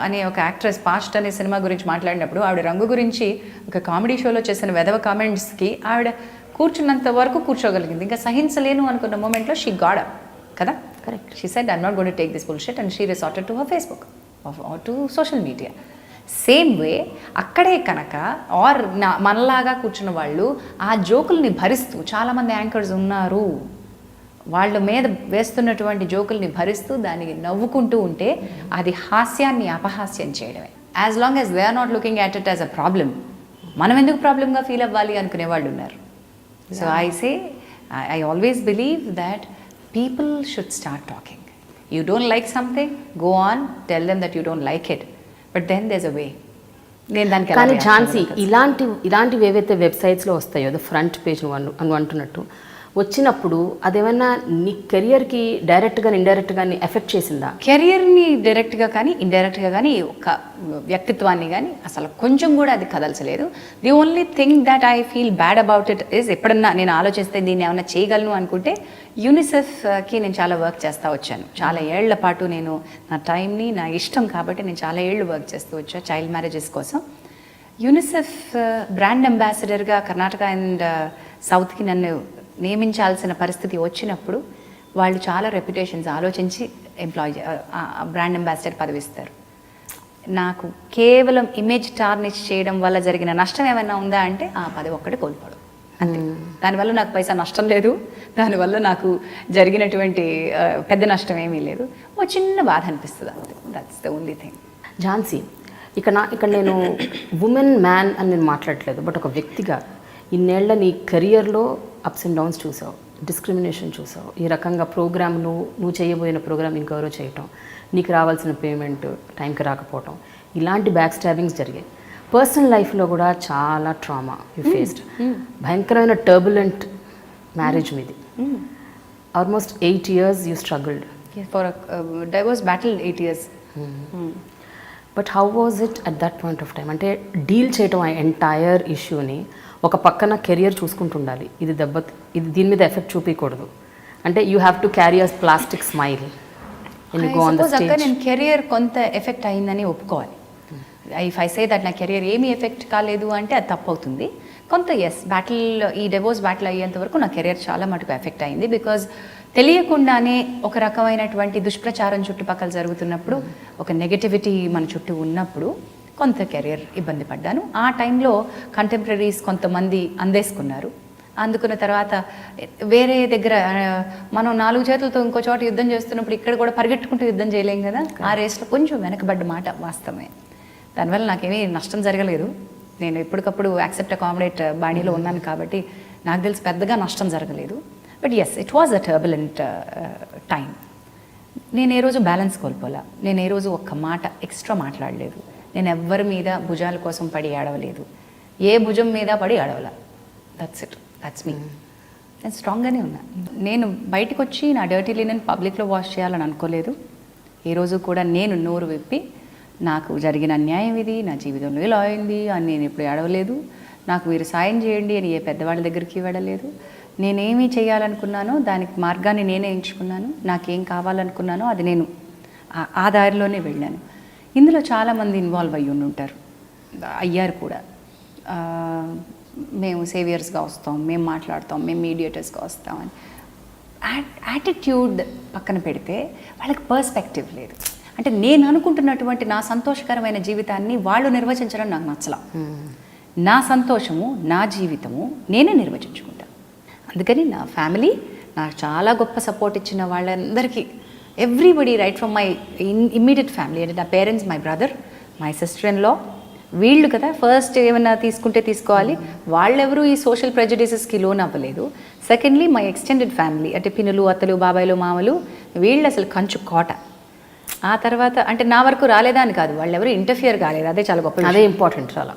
[SPEAKER 2] అనే ఒక యాక్ట్రెస్ పాస్ట్ అనే సినిమా గురించి మాట్లాడినప్పుడు ఆవిడ రంగు గురించి ఒక కామెడీ షోలో చేసిన వెధవ కామెంట్స్కి ఆవిడ కూర్చున్నంత వరకు కూర్చోగలిగింది. ఇంకా సహించలేను అనుకున్న మూమెంట్లో షీ గాడ్ అప్ కదా.
[SPEAKER 1] Correct.
[SPEAKER 2] She said I'm not going to take this bullshit and she resorted to her Facebook are to social media. Same way అక్కడే కనుక ఆర్ మనలాగా కూర్చున్న వాళ్ళు ఆ జోకుల్ని భరిస్తూ, చాలామంది యాంకర్స్ ఉన్నారు వాళ్ళ మీద వేస్తున్నటువంటి జోకుల్ని భరిస్తూ దానికి నవ్వుకుంటూ ఉంటే అది హాస్యాన్ని అపహాస్యం చేయడమే. As long as they are not looking at it as a problem, మనం ఎందుకు ప్రాబ్లమ్గా ఫీల్ అవ్వాలి అనుకునే వాళ్ళు ఉన్నారు. So I say I always believe that people should start talking. You don't like something, go on, tell them that you don't like it, but then there is a way. నేను దానికి
[SPEAKER 1] కానీ ఝాన్సీ, ఇలాంటివి ఏవైతే వెబ్సైట్స్లో వస్తాయో అది ఫ్రంట్ పేజ్ అని అంటున్నట్టు వచ్చినప్పుడు అదేమన్నా నీ కెరియర్కి డైరెక్ట్గా ఇండైరెక్ట్గా ఎఫెక్ట్ చేసిందా?
[SPEAKER 2] కెరియర్ని డైరెక్ట్గా కానీ ఇండైరెక్ట్గా కానీ ఒక వ్యక్తిత్వాన్ని కానీ అసలు కొంచెం కూడా అది కదల్చలేదు. The only thing that I feel bad about it is, ఎప్పుడన్నా నేను ఆలోచిస్తే దీన్ని ఏమైనా చేయగలను అనుకుంటే యూనిసెఫ్కి నేను చాలా వర్క్ చేస్తూ వచ్చాను. చాలా ఏళ్ల పాటు నేను నా టైంని, నా ఇష్టం కాబట్టి నేను చాలా ఏళ్ళు వర్క్ చేస్తూ వచ్చాను చైల్డ్ మ్యారేజెస్ కోసం. యూనిసెఫ్ బ్రాండ్ అంబాసిడర్గా కర్ణాటక అండ్ సౌత్కి నన్ను నియమించాల్సిన పరిస్థితి వచ్చినప్పుడు వాళ్ళు చాలా రెప్యుటేషన్స్ ఆలోచించి బ్రాండ్ అంబాసిడర్ పదవి ఇస్తారు. నాకు కేవలం ఇమేజ్ టార్నిష్ చేయడం వల్ల జరిగిన నష్టం ఏమైనా ఉందా అంటే ఆ పదవి ఒక్కటి కోల్పోవడం అంతే. దానివల్ల నాకు పైసా నష్టం లేదు, దానివల్ల నాకు జరిగినటువంటి పెద్ద నష్టం ఏమీ లేదు. ఓ చిన్న బాధ అనిపిస్తుంది అంతే. That's the only thing.
[SPEAKER 1] Jhansi, ఇక్కడ నేను ఉమెన్ మ్యాన్ అని నేను మాట్లాడట్లేదు, బట్ ఒక వ్యక్తిగా ఇన్నేళ్ల నీ కెరియర్లో అప్స్ అండ్ డౌన్స్ చూసావు, డిస్క్రిమినేషన్ చూసావు, ఈ రకంగా ప్రోగ్రామ్ను నువ్వు చేయబోయిన ప్రోగ్రామ్ ఇంకెవరో చేయటం, నీకు రావాల్సిన పేమెంట్ టైంకి రాకపోవటం, ఇలాంటి బ్యాక్ స్టాబింగ్స్ జరిగాయి. పర్సనల్ లైఫ్లో కూడా చాలా ట్రామా యూ ఫేస్డ్. భయంకరమైన టర్బులెంట్ మ్యారేజ్ మీది. Almost 8 years you struggled
[SPEAKER 2] for divorce battle 8 years.
[SPEAKER 1] But how was it at that point of time? అంటే డీల్ చేయటం ఆ ఎంటైర్ ఇష్యూని, ఒక పక్కన కెరియర్ చూసుకుంటుండాలి, ఇది దీని మీద ఎఫెక్ట్ చూపించకూడదు, అంటే you have to carry a plastic smile and go on the stage.
[SPEAKER 2] నేను కెరియర్ కొంత ఎఫెక్ట్ అయిందని ఒప్పుకోవాలి. ఇఫ్ ఐ సే దట్ నా కెరియర్ ఏమీ ఎఫెక్ట్ కాలేదు అంటే అది తప్పు అవుతుంది. కొంత ఎస్, ఈ డివోర్స్ బ్యాటిల్ అయ్యేంత వరకు నా కెరియర్ చాలా మటుకు ఎఫెక్ట్ అయింది. బికాజ్ తెలియకుండానే ఒక రకమైనటువంటి దుష్ప్రచారం చుట్టుపక్కల జరుగుతున్నప్పుడు, ఒక నెగటివిటీ మన చుట్టూ ఉన్నప్పుడు కొంత కెరియర్ ఇబ్బంది పడ్డాను. ఆ టైంలో కంటెంపరీస్ కొంతమంది అందేసుకున్నారు. అందుకున్న తర్వాత వేరే దగ్గర మనం 4 చేతులతో ఇంకో చోట యుద్ధం చేస్తున్నప్పుడు ఇక్కడ కూడా పరిగెట్టుకుంటూ యుద్ధం చేయలేం కదా. ఆ రేస్లో కొంచెం వెనకబడ్డ మాట వాస్తవమే. దానివల్ల నాకేమీ నష్టం జరగలేదు. నేను ఎప్పటికప్పుడు యాక్సెప్ట్ అకామిడేట్ బాణీలో ఉన్నాను కాబట్టి నాకు తెలిసి పెద్దగా నష్టం జరగలేదు. But yes, it was a turbulent time. నేను ఏ రోజు బ్యాలెన్స్ కోల్పోలా, నేను ఏ రోజు ఒక్క మాట ఎక్స్ట్రా మాట్లాడలేదు, నేను ఎవ్వరి మీద భుజాల కోసం పడి ఏడవలేదు, ఏ భుజం మీద పడి ఏడవలా. That's it, that's me. నేను స్ట్రాంగ్గానే ఉన్నా. నేను బయటకు వచ్చి నా డర్టీ లినెన్ పబ్లిక్లో వాష్ చేయాలని అనుకోలేదు. ఏ రోజు కూడా నేను నోరు విప్పి నాకు జరిగిన అన్యాయం ఇది, నా జీవితంలో ఇలా అయింది అని నేను ఇప్పుడు ఏడవలేదు. నాకు మీరు సాయం చేయండి అని ఏ పెద్దవాళ్ళ దగ్గరికి వెళ్ళలేదు. నేనేమి చేయాలనుకున్నానో దానికి మార్గాన్ని నేనే ఎంచుకున్నాను. నాకేం కావాలనుకున్నానో అది నేను ఆ దారిలోనే వెళ్ళాను. ఇందులో చాలామంది ఇన్వాల్వ్ అయ్యి ఉంటారు, అయ్యారు కూడా. మేము సేవియర్స్గా వస్తాం, మేము మాట్లాడతాం, మేము మీడియేటర్స్గా వస్తామని యాటిట్యూడ్ పక్కన పెడితే వాళ్ళకి పర్స్పెక్టివ్ లేదు. అంటే నేను అనుకుంటున్నటువంటి నా సంతోషకరమైన జీవితాన్ని వాళ్ళు నిర్వచించడం నాకు నచ్చలా. నా సంతోషము, నా జీవితము నేనే నిర్వచించుకుంటాను. అందుకని నా ఫ్యామిలీ నాకు చాలా గొప్ప సపోర్ట్ ఇచ్చిన వాళ్ళందరికీ, everybody right from my immediate family, అంటే నా parents, my brother, my sister in law, వీళ్ళు కదా ఫస్ట్ ఏమైనా తీసుకుంటే తీసుకోవాలి. వాళ్ళెవరూ ఈ సోషల్ ప్రెజడిసెస్కి లోన్ అవ్వలేదు. సెకండ్లీ మై ఎక్స్టెండెడ్ ఫ్యామిలీ, అంటే పిన్నులు, అత్తలు, బాబాయిలు, మామలు, వీళ్ళు అసలు కంచు కోట. ఆ తర్వాత అంటే నా వరకు రాలేదా అని కాదు, వాళ్ళు ఎవరు ఇంటర్ఫియర్ కాలేదు. అదే చాలా గొప్ప,
[SPEAKER 1] అదే ఇంపార్టెంట్. చాలా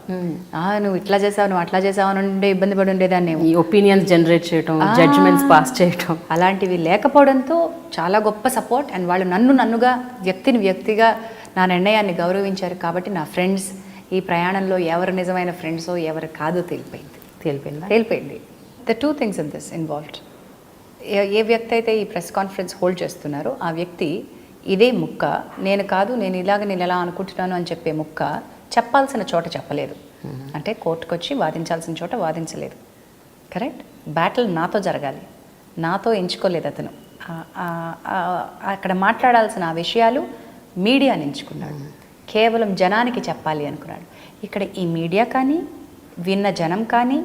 [SPEAKER 2] నువ్వు ఇట్లా చేసావు, నువ్వు అట్లా చేసావు అని ఉండే ఇబ్బంది పడి ఉండేదాన్ని.
[SPEAKER 1] ఈ ఒపీనియన్స్ జనరేట్ చేయటం, జడ్జ్మెంట్స్ పాస్ చేయటం,
[SPEAKER 2] అలాంటివి లేకపోవడంతో చాలా గొప్ప సపోర్ట్. అండ్ వాళ్ళు నన్నుగా వ్యక్తిగా నా నిర్ణయాన్ని గౌరవించారు. కాబట్టి నా ఫ్రెండ్స్ ఈ ప్రయాణంలో ఎవరు నిజమైన ఫ్రెండ్సో ఎవరు కాదో తెలిపోయింది. The 2 things in this involved. ఏ వ్యక్తి అయితే ఈ ప్రెస్ కాన్ఫరెన్స్ హోల్డ్ చేస్తున్నారో ఆ వ్యక్తి ఇదే ముక్క నేను కాదు, నేను ఎలా అనుకుంటున్నాను అని చెప్పే ముక్క చెప్పాల్సిన చోట చెప్పలేదు. అంటే కోర్టుకు వచ్చి వాదించాల్సిన చోట వాదించలేదు. కరెక్ట్? బ్యాటిల్ నాతో జరగాలి, నాతో ఎంచుకోలేదు అతను. అక్కడ మాట్లాడాల్సిన ఆ విషయాలు మీడియాని ఎంచుకున్నాడు, కేవలం జనానికి చెప్పాలి అనుకున్నాడు. ఇక్కడ ఈ మీడియా కానీ, విన్న జనం కానీ,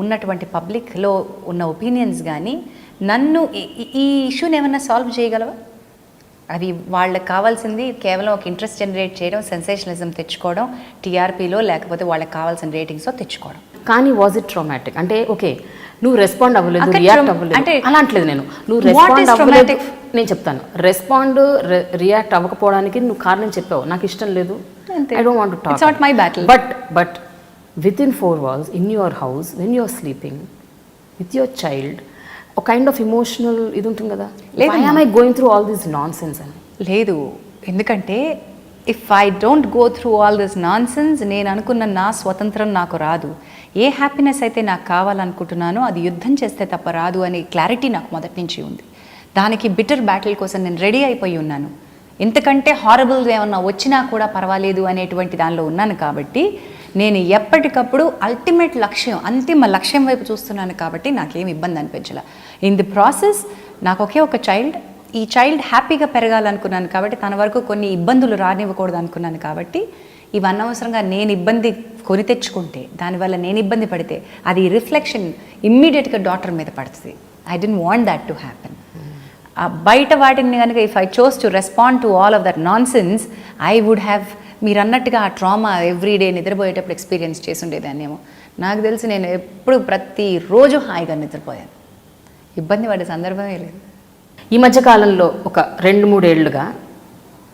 [SPEAKER 2] ఉన్నటువంటి పబ్లిక్లో ఉన్న ఒపీనియన్స్ కానీ నన్ను ఈ ఇష్యూని ఏమన్నా సాల్వ్ చేయగలవా? అవి వాళ్ళకి కావాల్సింది కేవలం ఒక ఇంట్రెస్ట్ జనరేట్ చేయడం, సెన్సేషనలిజం తెచ్చుకోవడం, టీఆర్పీలో లేకపోతే వాళ్ళకి కావాల్సిన రేటింగ్స్తో తెచ్చుకోవడం.
[SPEAKER 1] కానీ వాజ్ ఇట్ ట్రామాటిక్? అంటే ఓకే, నువ్వు రెస్పాండ్ అవ్వలేదు, రియాక్ట్ అవ్వలేదు అంటే అలాంట్లేదు. నువ్వు రెస్పాండ్ అవ్వలేదు, నేను చెప్తాను. రెస్పాండ్ రియాక్ట్ అవ్వకపోవడానికి నువ్వు కారణం చెప్పావు, నాకు ఇష్టం లేదు, I don't want to talk,
[SPEAKER 2] it's not my battle.
[SPEAKER 1] But with in 4 walls in your house when you're sleeping with your child ఒక కైండ్ ఆఫ్ ఇమోషనల్ ఇది ఉంటుంది కదా. Why am I going through all this nonsense అని
[SPEAKER 2] లేదు. ఎందుకంటే if I don't go through all this nonsense, నేను అనుకున్న నా స్వతంత్రం నాకు రాదు. ఏ హ్యాపీనెస్ అయితే నాకు కావాలనుకుంటున్నానో అది యుద్ధం చేస్తే తప్ప రాదు అనే క్లారిటీ నాకు మొదటి నుంచి ఉంది. దానికి బిటర్ బ్యాటిల్ కోసం నేను రెడీ అయిపోయి ఉన్నాను. ఇంతకంటే హారబుల్గా ఏమన్నా వచ్చినా కూడా పర్వాలేదు అనేటువంటి దానిలో ఉన్నాను. కాబట్టి నేను ఎప్పటికప్పుడు అల్టిమేట్ లక్ష్యం, అంతిమ లక్ష్యం వైపు చూస్తున్నాను. కాబట్టి నాకేం ఇబ్బంది అనిపించలే. ఇన్ ది ప్రాసెస్ నాకు ఒకే ఒక చైల్డ్, ఈ చైల్డ్ హ్యాపీగా పెరగాలనుకున్నాను. కాబట్టి తన వరకు కొన్ని ఇబ్బందులు రానివ్వకూడదు అనుకున్నాను. కాబట్టి ఇవి అనవసరంగా నేను ఇబ్బంది కొని తెచ్చుకుంటే, దానివల్ల నేను ఇబ్బంది పడితే అది రిఫ్లెక్షన్ ఇమ్మీడియట్గా డాటర్ మీద పడుతుంది. I don't want that to happen. బయట వాటిని కనుక if I chose to respond to all of that nonsense, I would have, మీరు అన్నట్టుగా ఆ ట్రామా ఎవ్రీడే నిద్రపోయేటప్పుడు ఎక్స్పీరియన్స్ చేసి ఉండేదాన్నేమో. నాకు తెలిసి నేను ఎప్పుడు ప్రతిరోజు హాయిగా నిద్రపోయాను, ఇబ్బంది పడే సందర్భమే లేదు.
[SPEAKER 1] ఈ మధ్య కాలంలో ఒక 2-3 ఏళ్లుగా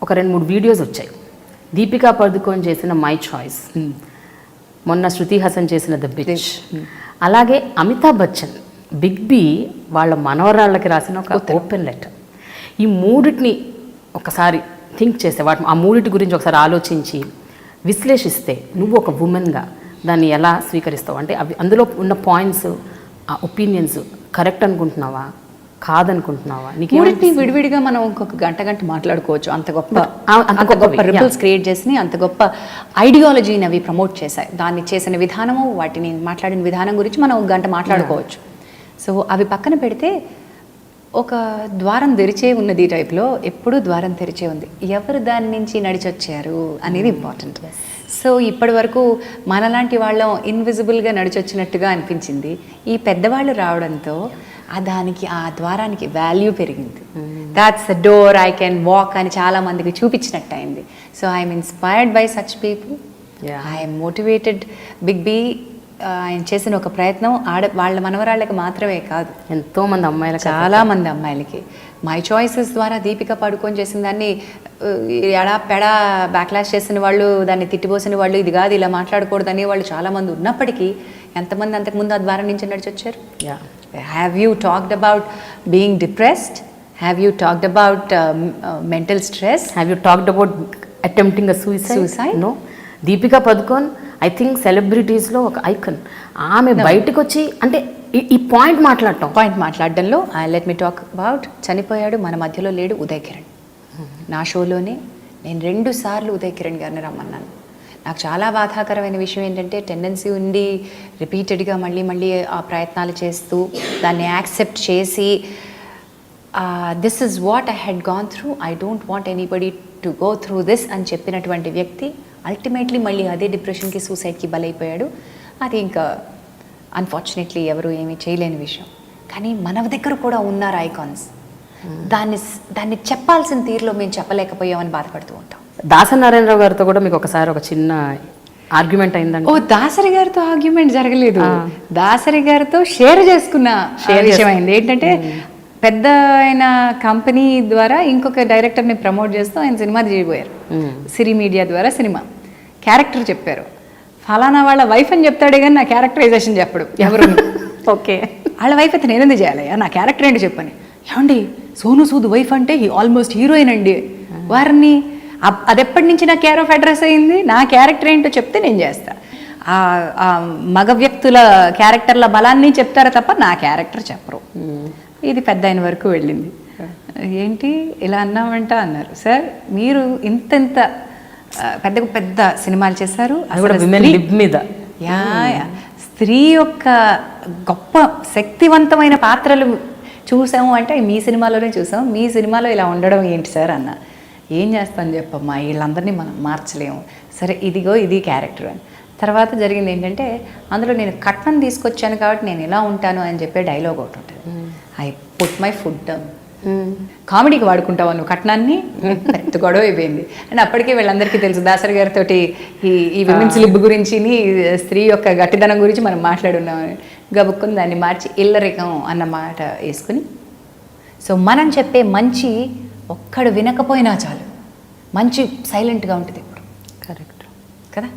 [SPEAKER 1] ఒక 2-3 వీడియోస్ వచ్చాయి. దీపికా పదుకోన్ చేసిన మై చాయిస్, మొన్న శృతి హాసన్ చేసిన ద బిచ్, అలాగే అమితాబ్ బచ్చన్ బిగ్ బి వాళ్ళ మనవరాళ్ళకి రాసిన ఒక ఓపెన్ లెటర్. ఈ మూడిటిని ఒకసారి థింక్ చేస్తే, ఆ మూడిటి గురించి ఒకసారి ఆలోచించి విశ్లేషిస్తే నువ్వు ఒక ఉమెన్గా దాన్ని ఎలా స్వీకరిస్తావు? అంటే అవి అందులో ఉన్న పాయింట్స్, ఆ ఒపీనియన్స్ కరెక్ట్ అనుకుంటున్నావా, కాదనుకుంటున్నావా?
[SPEAKER 2] మూడింటిని విడివిడిగా మనం ఇంకొక గంట మాట్లాడుకోవచ్చు. అంత గొప్ప రిపుల్స్ క్రియేట్ చేసి, అంత గొప్ప ఐడియాలజీని అవి ప్రమోట్ చేశాయి. దాన్ని చేసిన విధానము, వాటిని మాట్లాడిన విధానం గురించి మనం ఒక గంట మాట్లాడుకోవచ్చు. సో అవి పక్కన పెడితే ఒక ద్వారం తెరిచే ఉన్నది టైప్లో, ఎప్పుడూ ద్వారం తెరిచే ఉంది. ఎవరు దాని నుంచి నడిచొచ్చారు అనేది ఇంపార్టెంట్. సో ఇప్పటి వరకు మనలాంటి వాళ్ళం ఇన్విజిబుల్గా నడిచొచ్చినట్టుగా అనిపించింది. ఈ పెద్దవాళ్ళు రావడంతో దానికి, ఆ ద్వారానికి వాల్యూ పెరిగింది. That's the door I can walk అని చాలా మందికి చూపించినట్టు అయింది. So I'm inspired by such people. I'm motivated. Big B ఆయన చేసిన ఒక ప్రయత్నం వాళ్ళ మనవరాళ్ళకి మాత్రమే కాదు,
[SPEAKER 1] ఎంతోమంది అమ్మాయిలు,
[SPEAKER 2] చాలామంది అమ్మాయిలకి మై చాయిసెస్ ద్వారా దీపిక పడుకొని చేసిన దాన్ని ఎడా పెడా బ్యాక్లాష్ చేసిన వాళ్ళు, దాన్ని తిట్టిపోసిన వాళ్ళు, ఇది కాదు ఇలా మాట్లాడకూడదు అనే వాళ్ళు చాలామంది ఉన్నప్పటికీ ఎంతమంది అంతకుముందు ఆ ద్వారం నుంచి నడిచొచ్చారు? Have you talked about being depressed? Have you talked about mental stress?
[SPEAKER 1] Have you talked about attempting a suicide? No. Deepika Padukone I think సెలబ్రిటీస్లో ఒక ఐకన్. ఆమె బయటకు వచ్చి అంటే ఈ పాయింట్ మాట్లాడడంలో
[SPEAKER 2] లెట్ మీ టాక్ అబౌట్, చనిపోయాడు, మన మధ్యలో లేడు, ఉదయ్ కిరణ్. నా షోలోనే నేను 2 సార్లు ఉదయ్ కిరణ్ గారిని రమ్మన్నాను. నాకు చాలా బాధాకరమైన విషయం ఏంటంటే, టెండెన్సీ ఉండి రిపీటెడ్గా మళ్ళీ ఆ ప్రయత్నాలు చేస్తూ దాన్ని యాక్సెప్ట్ చేసి this is what I had gone through, I don't want anybody to go through this అని చెప్పినటువంటి వ్యక్తి అల్టిమేట్లీ మళ్ళీ అదే డిప్రెషన్కి, సూసైడ్కి బలైపోయాడు. అది ఇంకా అన్ఫార్చునేట్లీ ఎవరు ఏమీ చేయలేని విషయం. కానీ మన దగ్గర కూడా ఉన్నారు ఐకాన్స్. దాన్ని చెప్పాల్సిన తీరులో మేము చెప్పలేకపోయామని బాధపడుతూ ఉంటాం.
[SPEAKER 1] దాసరి నారాయణరావు గారితో కూడా మీకు ఒకసారి ఒక చిన్న ఆర్గ్యుమెంట్ అయిందండి?
[SPEAKER 2] దాసరి గారితో ఆర్గ్యుమెంట్ జరగలేదు, దాసరి గారితో షేర్ చేసుకున్న విషయం అయింది. ఏంటంటే పెద్ద ఆయన కంపెనీ ద్వారా ఇంకొక డైరెక్టర్ని ప్రమోట్ చేస్తూ ఆయన సినిమా చేయబోయారు. సిరి మీడియా ద్వారా సినిమా క్యారెక్టర్ చెప్పారు. ఫలానా వాళ్ళ వైఫ్ అని చెప్తాడే కానీ నా క్యారెక్టరైజేషన్ చెప్పడు ఎవరు.
[SPEAKER 1] ఓకే,
[SPEAKER 2] వాళ్ళ వైఫ్ అయితే నేనెందుకు చేయాలయ్యా, నా క్యారెక్టర్ ఏంటి చెప్పని. ఏమండి సోను సూద్ వైఫ్ అంటే ఆల్మోస్ట్ హీరోయిన్ అండి, వారిని అది ఎప్పటి నుంచి నా కేర్ ఆఫ్ అడ్రస్ అయింది, నా క్యారెక్టర్ ఏంటో చెప్తే నేను చేస్తా. మగ వ్యక్తుల క్యారెక్టర్ల బలాన్ని చెప్తారా తప్ప నా క్యారెక్టర్ చెప్పరు. ఇది పెద్ద ఆయన వరకు వెళ్ళింది. ఏంటి ఇలా అన్నామంట అన్నారు. సార్ మీరు ఇంత పెద్ద పెద్ద సినిమాలు చేశారు,
[SPEAKER 1] మీద
[SPEAKER 2] యా స్త్రీ యొక్క గొప్ప శక్తివంతమైన పాత్రలు చూసాము అంటే మీ సినిమాలోనే చూసాం, మీ సినిమాలో ఇలా ఉండడం ఏంటి సార్ అన్న. ఏం చేస్తాను చెప్పమ్మా, వీళ్ళందరినీ మనం మార్చలేము, సరే ఇదిగో ఇది క్యారెక్టర్ అని. తర్వాత జరిగింది ఏంటంటే అందులో నేను కట్నం తీసుకొచ్చాను కాబట్టి నేను ఇలా ఉంటాను అని చెప్పే డైలాగ్ ఒకటి ఉంటుంది. I put my food down. కామెడీకి వాడుకుంటావు నువ్వు కట్నాన్ని, పెద్ద గొడవ అయిపోయింది. అండ్ అప్పటికే వీళ్ళందరికీ తెలుసు దాసరి గారితో ఈ విమెన్స్ లిబ్ గురించి, స్త్రీ యొక్క గట్టిదనం గురించి మనం మాట్లాడున్నామని. గబుక్కుని దాన్ని మార్చి ఇల్లరికం అన్న మాట వేసుకుని, సో మనం చెప్పే మంచి ఒక్కడు వినకపోయినా చాలు, మంచి సైలెంట్గా ఉంటుంది ఇప్పుడు.
[SPEAKER 1] కరెక్ట్
[SPEAKER 2] కదా,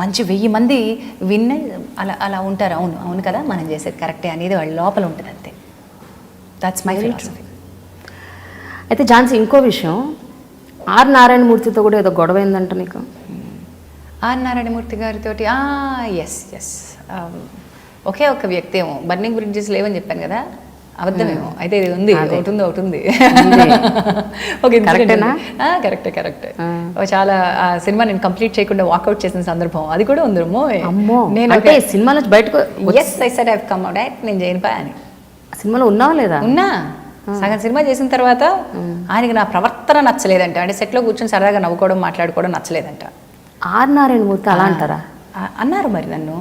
[SPEAKER 2] మంచి 1000 మంది విన్న అలా ఉంటారు. అవును అవును కదా, మనం చేసేది కరెక్టే అనేది వాళ్ళ లోపల ఉంటుంది అంతే. That's my philosophy.
[SPEAKER 1] అయితే ఝాన్సీ, ఇంకో విషయం, ఆర్ నారాయణమూర్తితో కూడా ఏదో గొడవ అయిందంట నీకు.
[SPEAKER 2] ఆర్ నారాయణమూర్తి గారితో ఎస్ ఒకే ఒక వ్యక్తి ఏమో బర్నింగ్ బ్రిడ్జెస్ లేవని చెప్పాను కదా, అబద్ధమేమో. అయితే ఇది ఉంది, ఒకటి ఉంది. కరెక్టే. చాలా ఆ సినిమా నేను కంప్లీట్ చేయకుండా వాకౌట్ చేసిన సందర్భం అది కూడా ఉందమ్మో.
[SPEAKER 1] నేను సినిమాలో బయటకు
[SPEAKER 2] నేను చేయను అని.
[SPEAKER 1] సినిమాలో ఉన్నావా లేదా?
[SPEAKER 2] ఉన్నా. సగం సినిమా చేసిన తర్వాత ఆయనకి నా ప్రవర్తన నచ్చలేదంట. అంటే సెట్లో కూర్చొని సరదాగా నవ్వుకోవడం మాట్లాడుకోవడం నచ్చలేదంట.
[SPEAKER 1] ఆర్ నారాయణమూర్తి అలా అంటారా?
[SPEAKER 2] అన్నారు మరి నన్ను.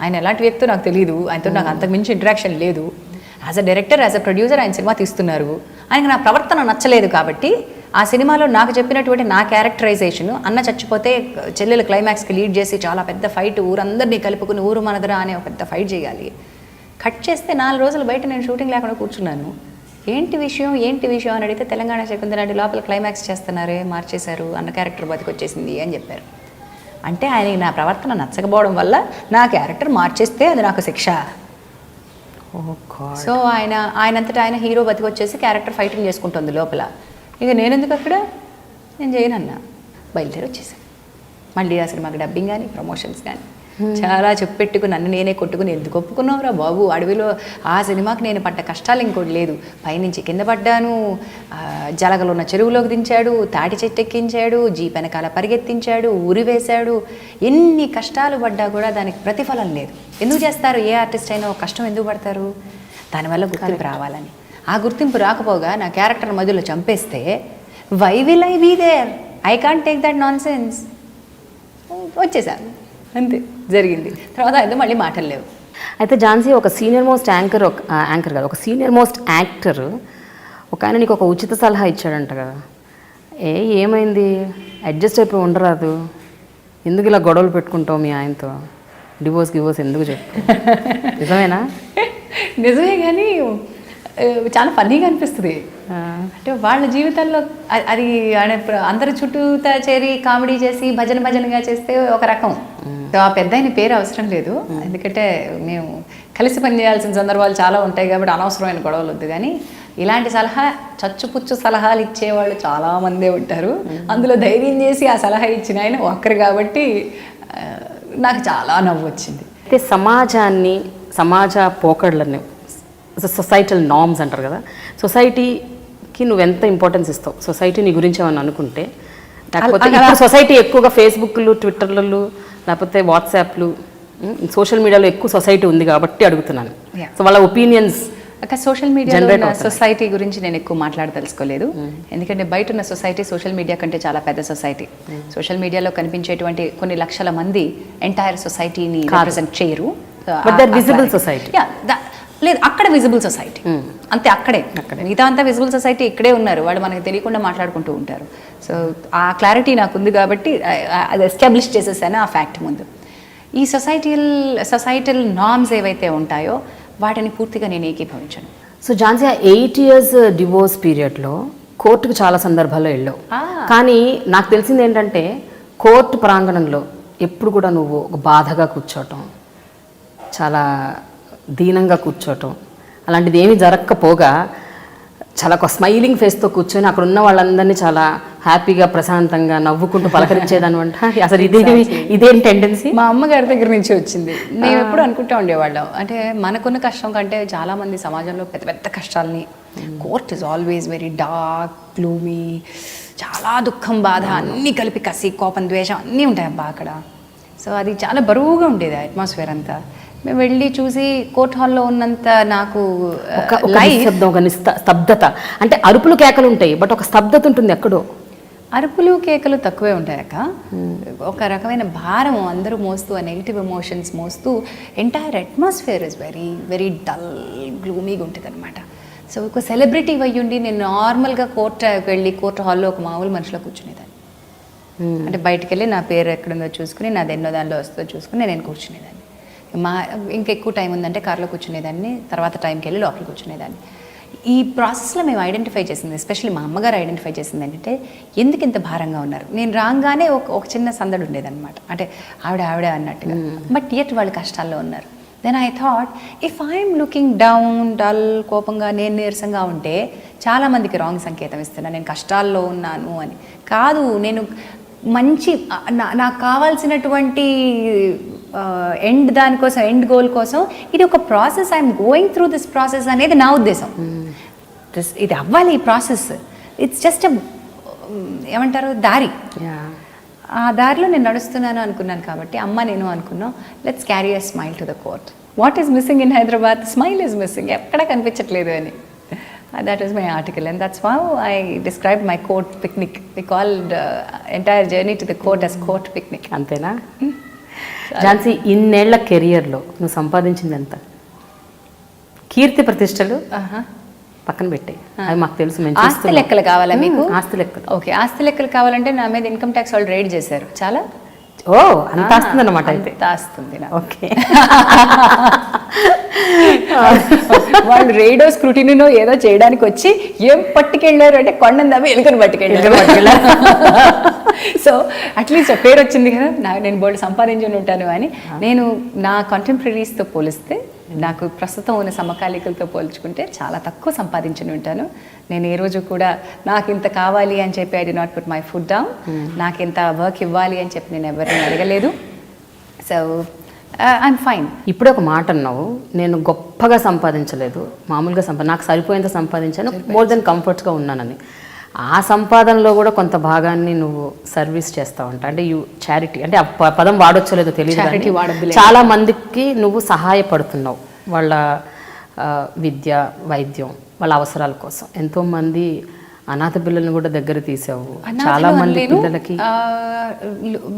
[SPEAKER 2] ఆయన ఎలాంటి వ్యక్తో నాకు తెలియదు, ఆయనతో నాకు అంతకు మించి ఇంటరాక్షన్ లేదు. As a director, as a producer ఆయన సినిమా తీస్తున్నారు. ఆయనకు నా ప్రవర్తన నచ్చలేదు కాబట్టి ఆ సినిమాలో నాకు చెప్పినటువంటి నా క్యారెక్టరైజేషన్, అన్న చచ్చిపోతే చెల్లెలు క్లైమాక్స్కి లీడ్ చేసి చాలా పెద్ద ఫైట్, ఊరందరినీ కలుపుకుని ఊరు మనదరా అనే ఒక పెద్ద ఫైట్ చేయాలి. కట్ చేస్తే 4 రోజులు బయట నేను షూటింగ్ లేకుండా కూర్చున్నాను. ఏంటి విషయం అని అడిగితే తెలంగాణ శకుంతలాంటి లోపల క్లైమాక్స్ చేస్తున్నారే, మార్చేశారు, అన్న క్యారెక్టర్ బతికొచ్చేసింది అని చెప్పారు. అంటే ఆయనకి నా ప్రవర్తన నచ్చకపోవడం వల్ల నా క్యారెక్టర్ మార్చేస్తే అది నాకు శిక్ష. సో ఆయనంతటా ఆయన హీరో బతికొచ్చేసి క్యారెక్టర్ ఫైటింగ్ చేసుకుంటుంది లోపల. ఇక నేనెందుకు అక్కడ, నేను చేయనన్నా, బయలుదేరి వచ్చేసాను. మళ్ళీ ఆ సినిమాకి డబ్బింగ్ కానీ ప్రమోషన్స్ కానీ చాలా చెప్పెట్టుకు నన్ను నేనే కొట్టుకుని, ఎందుకు ఒప్పుకున్నావురా బాబు, అడవిలో ఆ సినిమాకి నేను పడ్డ కష్టాలు ఇంకోటి లేదు. పైనుంచి కింద పడ్డాను, జలగలు ఉన్న చెరువులోకి దించాడు, తాటి చెట్టు ఎక్కించాడు, జీప్ వెనకాల పరిగెత్తించాడు, ఊరి వేశాడు. ఎన్ని కష్టాలు పడ్డా కూడా దానికి ప్రతిఫలం లేదు. ఎందుకు చేస్తారు? ఏ ఆర్టిస్ట్ అయినా ఒక కష్టం ఎందుకు పడతారు? దానివల్ల గుర్తింపు రావాలని. ఆ గుర్తింపు రాకపోగా నా క్యారెక్టర్ మధ్యలో చంపేస్తే why will I be there? I can't take that nonsense. వచ్చేసాను, అంతే జరిగింది. తర్వాత అయితే మళ్ళీ మాటలు లేవు.
[SPEAKER 1] అయితే ఝాన్సీ, ఒక సీనియర్ మోస్ట్ యాంకర్ కాదు, ఒక సీనియర్ మోస్ట్ యాక్టర్ ఒక ఆయన నీకు ఒక ఉచిత సలహా ఇచ్చాడంట కదా, ఏమైంది, అడ్జస్ట్ అయిపోయి ఉండరాదు, ఎందుకు ఇలా గొడవలు పెట్టుకుంటావు మీ ఆయనతో, డివోర్స్ ఎందుకు చెప్పు? నిజమేనా?
[SPEAKER 2] నిజమే, కానీ చాలా ఫన్నీగా అనిపిస్తుంది. అంటే వాళ్ళ జీవితాల్లో అది అందరి చుట్టూతా చేరి కామెడీ చేసి భజనగా చేస్తే ఒక రకం. ఆ పెద్ద ఆయన పేరు అవసరం లేదు, ఎందుకంటే మేము కలిసి పనిచేయాల్సిన సందర్భాలు చాలా ఉంటాయి కాబట్టి అనవసరమైన గొడవలు వద్దు. కానీ ఇలాంటి చచ్చుపుచ్చు సలహాలు ఇచ్చేవాళ్ళు చాలామందే ఉంటారు. అందులో ధైర్యం చేసి ఆ సలహా ఇచ్చిన ఆయన ఒక్కరు కాబట్టి నాకు చాలా నవ్వు వచ్చింది.
[SPEAKER 1] అయితే సమాజ పోకడలని, సొసైటల్ నార్మ్స్ అంటారు కదా, సొసైటీకి నువ్వెంత ఇంపార్టెన్స్ ఇస్తావు? సొసైటీ నీ గురించి ఏమని అనుకుంటే, లేకపోతే ఇప్పుడు సొసైటీ ఎక్కువగా ఫేస్బుక్లు, ట్విట్టర్లు, లేకపోతే వాట్సాప్లు, సోషల్ మీడియాలో ఎక్కువ సొసైటీ ఉంది కాబట్టి అడుగుతున్నాను. సో వాళ్ళ ఒపీనియన్స్
[SPEAKER 2] సోషల్ మీడియా సొసైటీ గురించి నేను ఎక్కువ మాట్లాడదలుచుకోలేదు. ఎందుకంటే బయట ఉన్న సొసైటీ సోషల్ మీడియా కంటే చాలా పెద్ద సొసైటీ. సోషల్ మీడియాలో కనిపించేటువంటి కొన్ని లక్షల మంది ఎంటైర్ సొసైటీని రిప్రజెంట్ చేయరు. లేదు, అక్కడ విజిబుల్ సొసైటీ అంతే, అక్కడే. మిగతా అంతా విజిబుల్ సొసైటీ ఇక్కడే ఉన్నారు, వాళ్ళు మనకి తెలియకుండా మాట్లాడుకుంటూ ఉంటారు. సో ఆ క్లారిటీ నాకు ఉంది కాబట్టి అది ఎస్టాబ్లిష్ చేసేసాను ఆ ఫ్యాక్ట్ ముందు. ఈ సొసైటల్ నార్మ్స్ ఏవైతే ఉంటాయో వాటిని పూర్తిగా నేను ఏకీభవించను.
[SPEAKER 1] సో ఝాన్సీ, 8 years డివోర్స్ పీరియడ్లో కోర్టుకు చాలా సందర్భాల్లో వెళ్ళావు. కానీ నాకు తెలిసింది ఏంటంటే, కోర్టు ప్రాంగణంలో ఎప్పుడు కూడా నువ్వు ఒక బాధగా కూర్చోవటం, చాలా దీనంగా కూర్చోవటం, అలాంటిది ఏమీ జరగకపోగా చాలా ఒక స్మైలింగ్ ఫేస్తో కూర్చొని అక్కడ ఉన్న వాళ్ళందరినీ చాలా హ్యాపీగా ప్రశాంతంగా నవ్వుకుంటూ పలకరించేదనమాట. అసలు ఇదేం టెండెన్సీ?
[SPEAKER 2] మా అమ్మగారి దగ్గర నుంచి వచ్చింది. మేము ఎప్పుడు అనుకుంటూ ఉండేవాళ్ళం, అంటే మనకున్న కష్టం కంటే చాలామంది సమాజంలో పెద్ద పెద్ద కష్టాలని court is always very dark, gloomy, చాలా దుఃఖం, బాధ అన్నీ కలిపి, కసి, కోపం, ద్వేషం అన్నీ ఉంటాయి అబ్బా అక్కడ. సో అది చాలా బరువుగా ఉండేది ఆ అట్మాస్ఫియర్ అంతా. మేము వెళ్ళి చూసి కోర్ట్ హాల్లో ఉన్నంత నాకు
[SPEAKER 1] స్తబ్దత, అంటే అరుపులు కేకలు ఉంటాయి బట్ ఒక స్తబ్దత ఉంటుంది ఎక్కడో.
[SPEAKER 2] అరుపులు కేకలు తక్కువే ఉంటాయక, ఒక రకమైన భారం అందరూ మోస్తూ, ఆ నెగిటివ్ ఎమోషన్స్ మోస్తూ, entire atmosphere is very very dull, గ్లూమీగా ఉంటుంది అనమాట. సో ఒక సెలబ్రిటీ అయ్యుండి నేను నార్మల్గా వెళ్ళి కోర్ట్ హాల్లో ఒక మామూలు మనిషిలో కూర్చునేదాన్ని. అంటే బయటికి వెళ్ళి నా పేరు ఎక్కడుందో చూసుకుని, నాది ఎన్నో దానిలో వస్తుందో చూసుకుని నేను కూర్చునేదాన్ని. ఇంకెక్కువ టైం ఉందంటే కార్లో కూర్చునేదాన్ని, తర్వాత టైంకి వెళ్ళి లోపల కూర్చునేదాన్ని. ఈ ప్రాసెస్లో మేము ఐడెంటిఫై చేసింది, ఎస్పెషల్లీ మా అమ్మగారు ఐడెంటిఫై చేసింది ఏంటంటే, ఎందుకు ఇంత భారంగా ఉన్నారు. నేను రాగానే ఒక చిన్న సందడి ఉండేదన్నమాట, అంటే ఆవిడ అన్నట్టుగా. బట్ యట్ వాళ్ళు కష్టాల్లో ఉన్నారు. Then I thought, if I'm looking down, dull, కోపంగా, నేను నీరసంగా ఉంటే చాలామందికి రాంగ్ సంకేతం ఇస్తున్నాను, నేను కష్టాల్లో ఉన్నాను అని. కాదు, నేను మంచి నాకు కావాల్సినటువంటి దానికోసం, ఎండ్ గోల్ కోసం ఇది ఒక process, I'm going through this process అనేది నా ఉద్దేశం. ఇది అవ్వాలి ఈ ప్రాసెస్, ఇట్స్ జస్ట్ ఏమంటారు దారి. ఆ దారిలో నేను నడుస్తున్నాను అనుకున్నాను కాబట్టి అమ్మ నేను అనుకున్నాం, let's carry a smile to the court. What is missing in Hyderabad? Smile is missing, ఎక్కడా కనిపించట్లేదు అని. That was my article, and that's how I described my court picnic. We called entire journey to the court as court picnic.
[SPEAKER 1] అంతేనా? ఝాన్సీ, ఇన్నేళ్ల కెరియర్లో నువ్వు సంపాదించింది ఎంత? కీర్తి ప్రతిష్టలు పక్కన పెట్టే, అది మాకు తెలుసు.
[SPEAKER 2] ఆస్తి లెక్కలు కావాలా మీకు?
[SPEAKER 1] ఆస్తి లెక్కలు.
[SPEAKER 2] ఓకే, ఆస్తి లెక్కలు కావాలంటే నా మీద ఇన్కమ్ ట్యాక్స్ వాళ్ళు రైడ్ చేశారు. చాలా
[SPEAKER 1] అంత ఆస్తుంది అనమాట. అయితే
[SPEAKER 2] ఆస్తుంది.
[SPEAKER 1] ఓకే,
[SPEAKER 2] వాళ్ళు రేడియో స్క్రూటినో ఏదో చేయడానికి వచ్చి ఏం పట్టుకెళ్ళారు అంటే కొండను దవ్వి ఎలుకను పట్టుకెళ్ళారు. సో అట్లీస్ట్ పేరు వచ్చింది కదా, నేను బోర్డు సంపాదించుని ఉంటాను అని. నేను నా కంటెంపరీస్తో పోలిస్తే, నాకు ప్రస్తుతం ఉన్న సమకాలీకులతో పోల్చుకుంటే చాలా తక్కువ సంపాదించుని ఉంటాను. నేను ఏ రోజు కూడా నాకు ఇంత కావాలి అని చెప్పి I did not put my food down. నాకు ఇంత వర్క్ ఇవ్వాలి అని చెప్పి నేను ఎవరిని అడగలేదు. So I'm fine.
[SPEAKER 1] ఇప్పుడే ఒక మాట అన్నావు, నేను గొప్పగా సంపాదించలేదు, మామూలుగా నాకు సరిపోయేంత సంపాదించాను, మోర్ దెన్ కంఫర్ట్స్గా ఉన్నానని. ఆ సంపాదనలో కూడా కొంత భాగాన్ని నువ్వు సర్వీస్ చేస్తావు అంట, అంటే చారిటీ, అంటే ఆ పదం వాడొచ్చో లేదో తెలియదు, చాలా మందికి నువ్వు సహాయపడుతున్నావు, వాళ్ళ విద్య, వైద్యం, వాళ్ళ అవసరాల కోసం. ఎంతోమంది అనాథ పిల్లల్ని కూడా దగ్గర తీసావు, చాలా మంది పిల్లలకి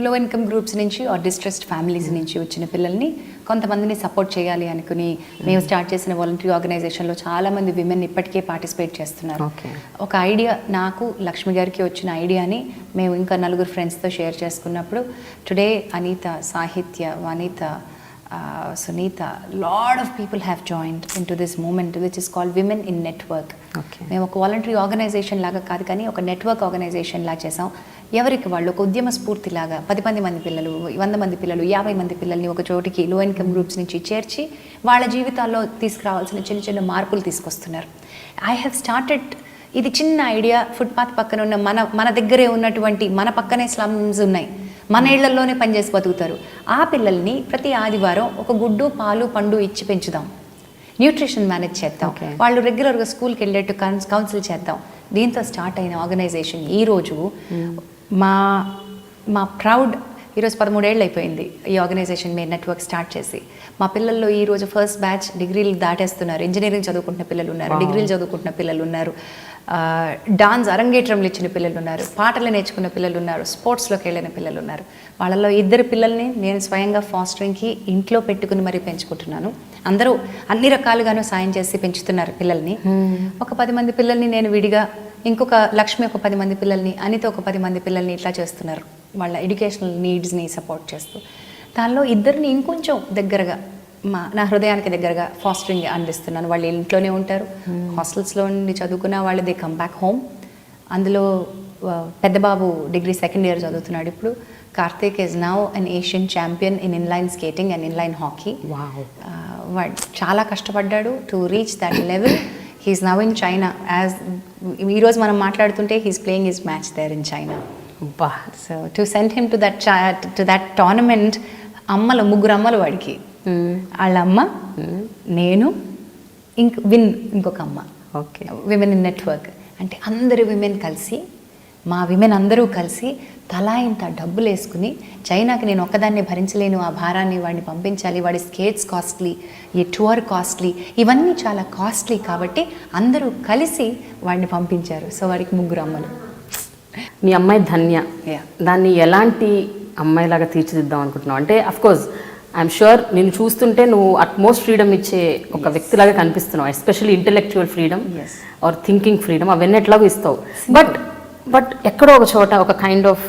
[SPEAKER 2] లో ఇన్కమ్ గ్రూప్స్ నుంచి ఆర్ డిస్ట్రెస్డ్ ఫ్యామిలీస్ నుంచి వచ్చిన పిల్లల్ని కొంతమందిని సపోర్ట్ చేయాలి అనుకుని మేము స్టార్ట్ చేసిన వాలంటరీ ఆర్గనైజేషన్లో చాలామంది విమెన్ ఇప్పటికే పార్టిసిపేట్ చేస్తున్నారు. ఒక ఐడియా, నాకు లక్ష్మి గారికి వచ్చిన ఐడియాని మేము ఇంకా నలుగురు ఫ్రెండ్స్తో షేర్ చేసుకున్నప్పుడు, టుడే అనిత, సాహిత్య, వనిత, Sunita, lot of people have joined into this movement which is called Women in Network. మేము ఒక వాలంటరీ ఆర్గనైజేషన్ లాగా కాదు కానీ ఒక నెట్వర్క్ ఆర్గనైజేషన్ లాగా చేసాం. ఎవరికి వాళ్ళు ఒక ఉద్యమ స్ఫూర్తిలాగా 10 మంది పిల్లలు, 100 మంది పిల్లలు, 50 మంది పిల్లల్ని ఒక చోటికి లో ఇన్కమ్ గ్రూప్స్ నుంచి చేర్చి వాళ్ళ జీవితాల్లో తీసుకురావాల్సిన చిన్న చిన్న మార్పులు తీసుకొస్తున్నారు. ఐ హ్యావ్ స్టార్టెడ్, ఇది చిన్న ఐడియా, ఫుట్పాత్ పక్కన ఉన్న మన దగ్గరే ఉన్నటువంటి, మన పక్కనే స్లమ్స్ ఉన్నాయి, మన ఇళ్లలోనే పనిచేసి బతుకుతారు. ఆ పిల్లల్ని ప్రతి ఆదివారం ఒక గుడ్డు, పాలు, పండు ఇచ్చి పెంచుదాం, న్యూట్రిషన్ మేనేజ్ చేద్దాం, వాళ్ళు రెగ్యులర్గా స్కూల్కి వెళ్ళేట్టు కౌన్సిల్ చేద్దాం. దీంతో స్టార్ట్ అయిన ఆర్గనైజేషన్ ఈరోజు మా ప్రౌడ్, ఈరోజు 13 ఏళ్ళు అయిపోయింది ఈ ఆర్గనైజేషన్ మీద నెట్వర్క్ స్టార్ట్ చేసి. మా పిల్లల్లో ఈరోజు ఫస్ట్ బ్యాచ్ డిగ్రీలు దాటేస్తున్నారు, ఇంజనీరింగ్ చదువుకుంటున్న పిల్లలు ఉన్నారు, డిగ్రీలు చదువుకుంటున్న పిల్లలు ఉన్నారు, డాన్స్ అరంగేట్రంలు ఇచ్చిన పిల్లలు ఉన్నారు, పాటలు నేర్చుకున్న పిల్లలు ఉన్నారు, స్పోర్ట్స్లోకి వెళ్ళిన పిల్లలు ఉన్నారు. వాళ్ళలో 2 పిల్లల్ని నేను స్వయంగా ఫాస్టరింగ్కి ఇంట్లో పెట్టుకుని మరీ పెంచుకుంటున్నాను. అందరూ అన్ని రకాలుగానూ సాయం చేసి పెంచుతున్నారు పిల్లల్ని. ఒక 10 మంది పిల్లల్ని నేను విడిగా, ఇంకొక లక్ష్మి ఒక 10 మంది పిల్లల్ని, అనిత ఒక 10 మంది పిల్లల్ని ఇట్లా చేస్తున్నారు, వాళ్ళ ఎడ్యుకేషనల్ నీడ్స్ని సపోర్ట్ చేస్తూ. దానిలో 2 ఇంకొంచెం దగ్గరగా, నా హృదయానికి దగ్గరగా ఫాస్టరింగ్ అందిస్తున్నాను. వాళ్ళు ఇంట్లోనే ఉంటారు, హాస్టల్స్లో ఉండి చదువుకున్న వాళ్ళు దే కమ్ బ్యాక్ హోమ్. అందులో పెద్ద బాబు డిగ్రీ 2nd ఇయర్ చదువుతున్నాడు ఇప్పుడు. Karthik is now an Asian champion in inline skating and inline hockey. వాడు చాలా కష్టపడ్డాడు to reach that level. He's now in China. As ఈరోజు మనం మాట్లాడుతుంటే he's playing his match there in China. So to send him to that tournament, 3 అమ్మలు వాడికి. వాళ్ళ అమ్మ, నేను, ఇంకొక అమ్మ,
[SPEAKER 1] ఓకే.
[SPEAKER 2] విమెన్ ఇన్ నెట్వర్క్ అంటే అందరు విమెన్ కలిసి, మా విమెన్ అందరూ కలిసి తలా ఇంత డబ్బులు వేసుకుని, చైనాకి నేను ఒక్కదాన్ని భరించలేను ఆ భారాన్ని, వాడిని పంపించాలి, వాడి స్కేట్స్ కాస్ట్లీ, ఈ టూర్ కాస్ట్లీ, ఇవన్నీ చాలా కాస్ట్లీ కాబట్టి అందరూ కలిసి వాడిని పంపించారు. సో వాడికి 3 అమ్మలు.
[SPEAKER 1] మీ అమ్మాయి ధన్య, దాన్ని ఎలాంటి అమ్మాయిలాగా తీర్చిదిద్దాం అనుకుంటున్నావు? అంటే అఫ్కోర్స్ ఐఎమ్ షూర్ నేను చూస్తుంటే నువ్వు అట్మోస్ట్ ఫ్రీడమ్ ఇచ్చే ఒక వ్యక్తిలాగా కనిపిస్తున్నావు, especially intellectual freedom or thinking freedom, అవన్నీ ఎట్లాగో ఇస్తావు. బట్ ఎక్కడో ఒక చోట ఒక కైండ్ ఆఫ్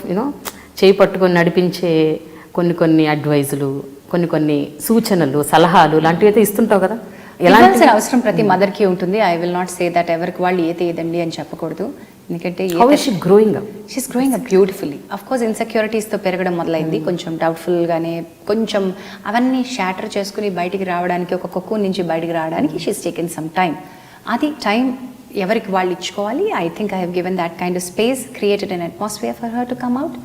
[SPEAKER 1] చేయి పట్టుకొని నడిపించే కొన్ని అడ్వైజులు, కొన్ని సూచనలు, సలహాలు లాంటివి అయితే ఇస్తుంటావు కదా.
[SPEAKER 2] ఎలాంటి అవసరం ప్రతి మదర్కి ఉంటుంది. I will not say that ఎవరికి వాళ్ళు ఏదండి అని చెప్పకూడదు. ఎందుకంటే
[SPEAKER 1] growing
[SPEAKER 2] up beautifully. Of course ఇన్సెక్యూరిటీస్తో పెరగడం మొదలైంది, కొంచెం డౌట్ఫుల్గానే, కొంచెం అవన్నీ షాటర్ చేసుకుని బయటికి రావడానికి, ఒక కొక్కు నుంచి బయటికి రావడానికి షీస్ టేకెన్ సమ్ టైమ్. అది టైం ఎవరికి వాళ్ళు ఇచ్చుకోవాలి. I think I have given that kind of space, created an atmosphere for her to come out.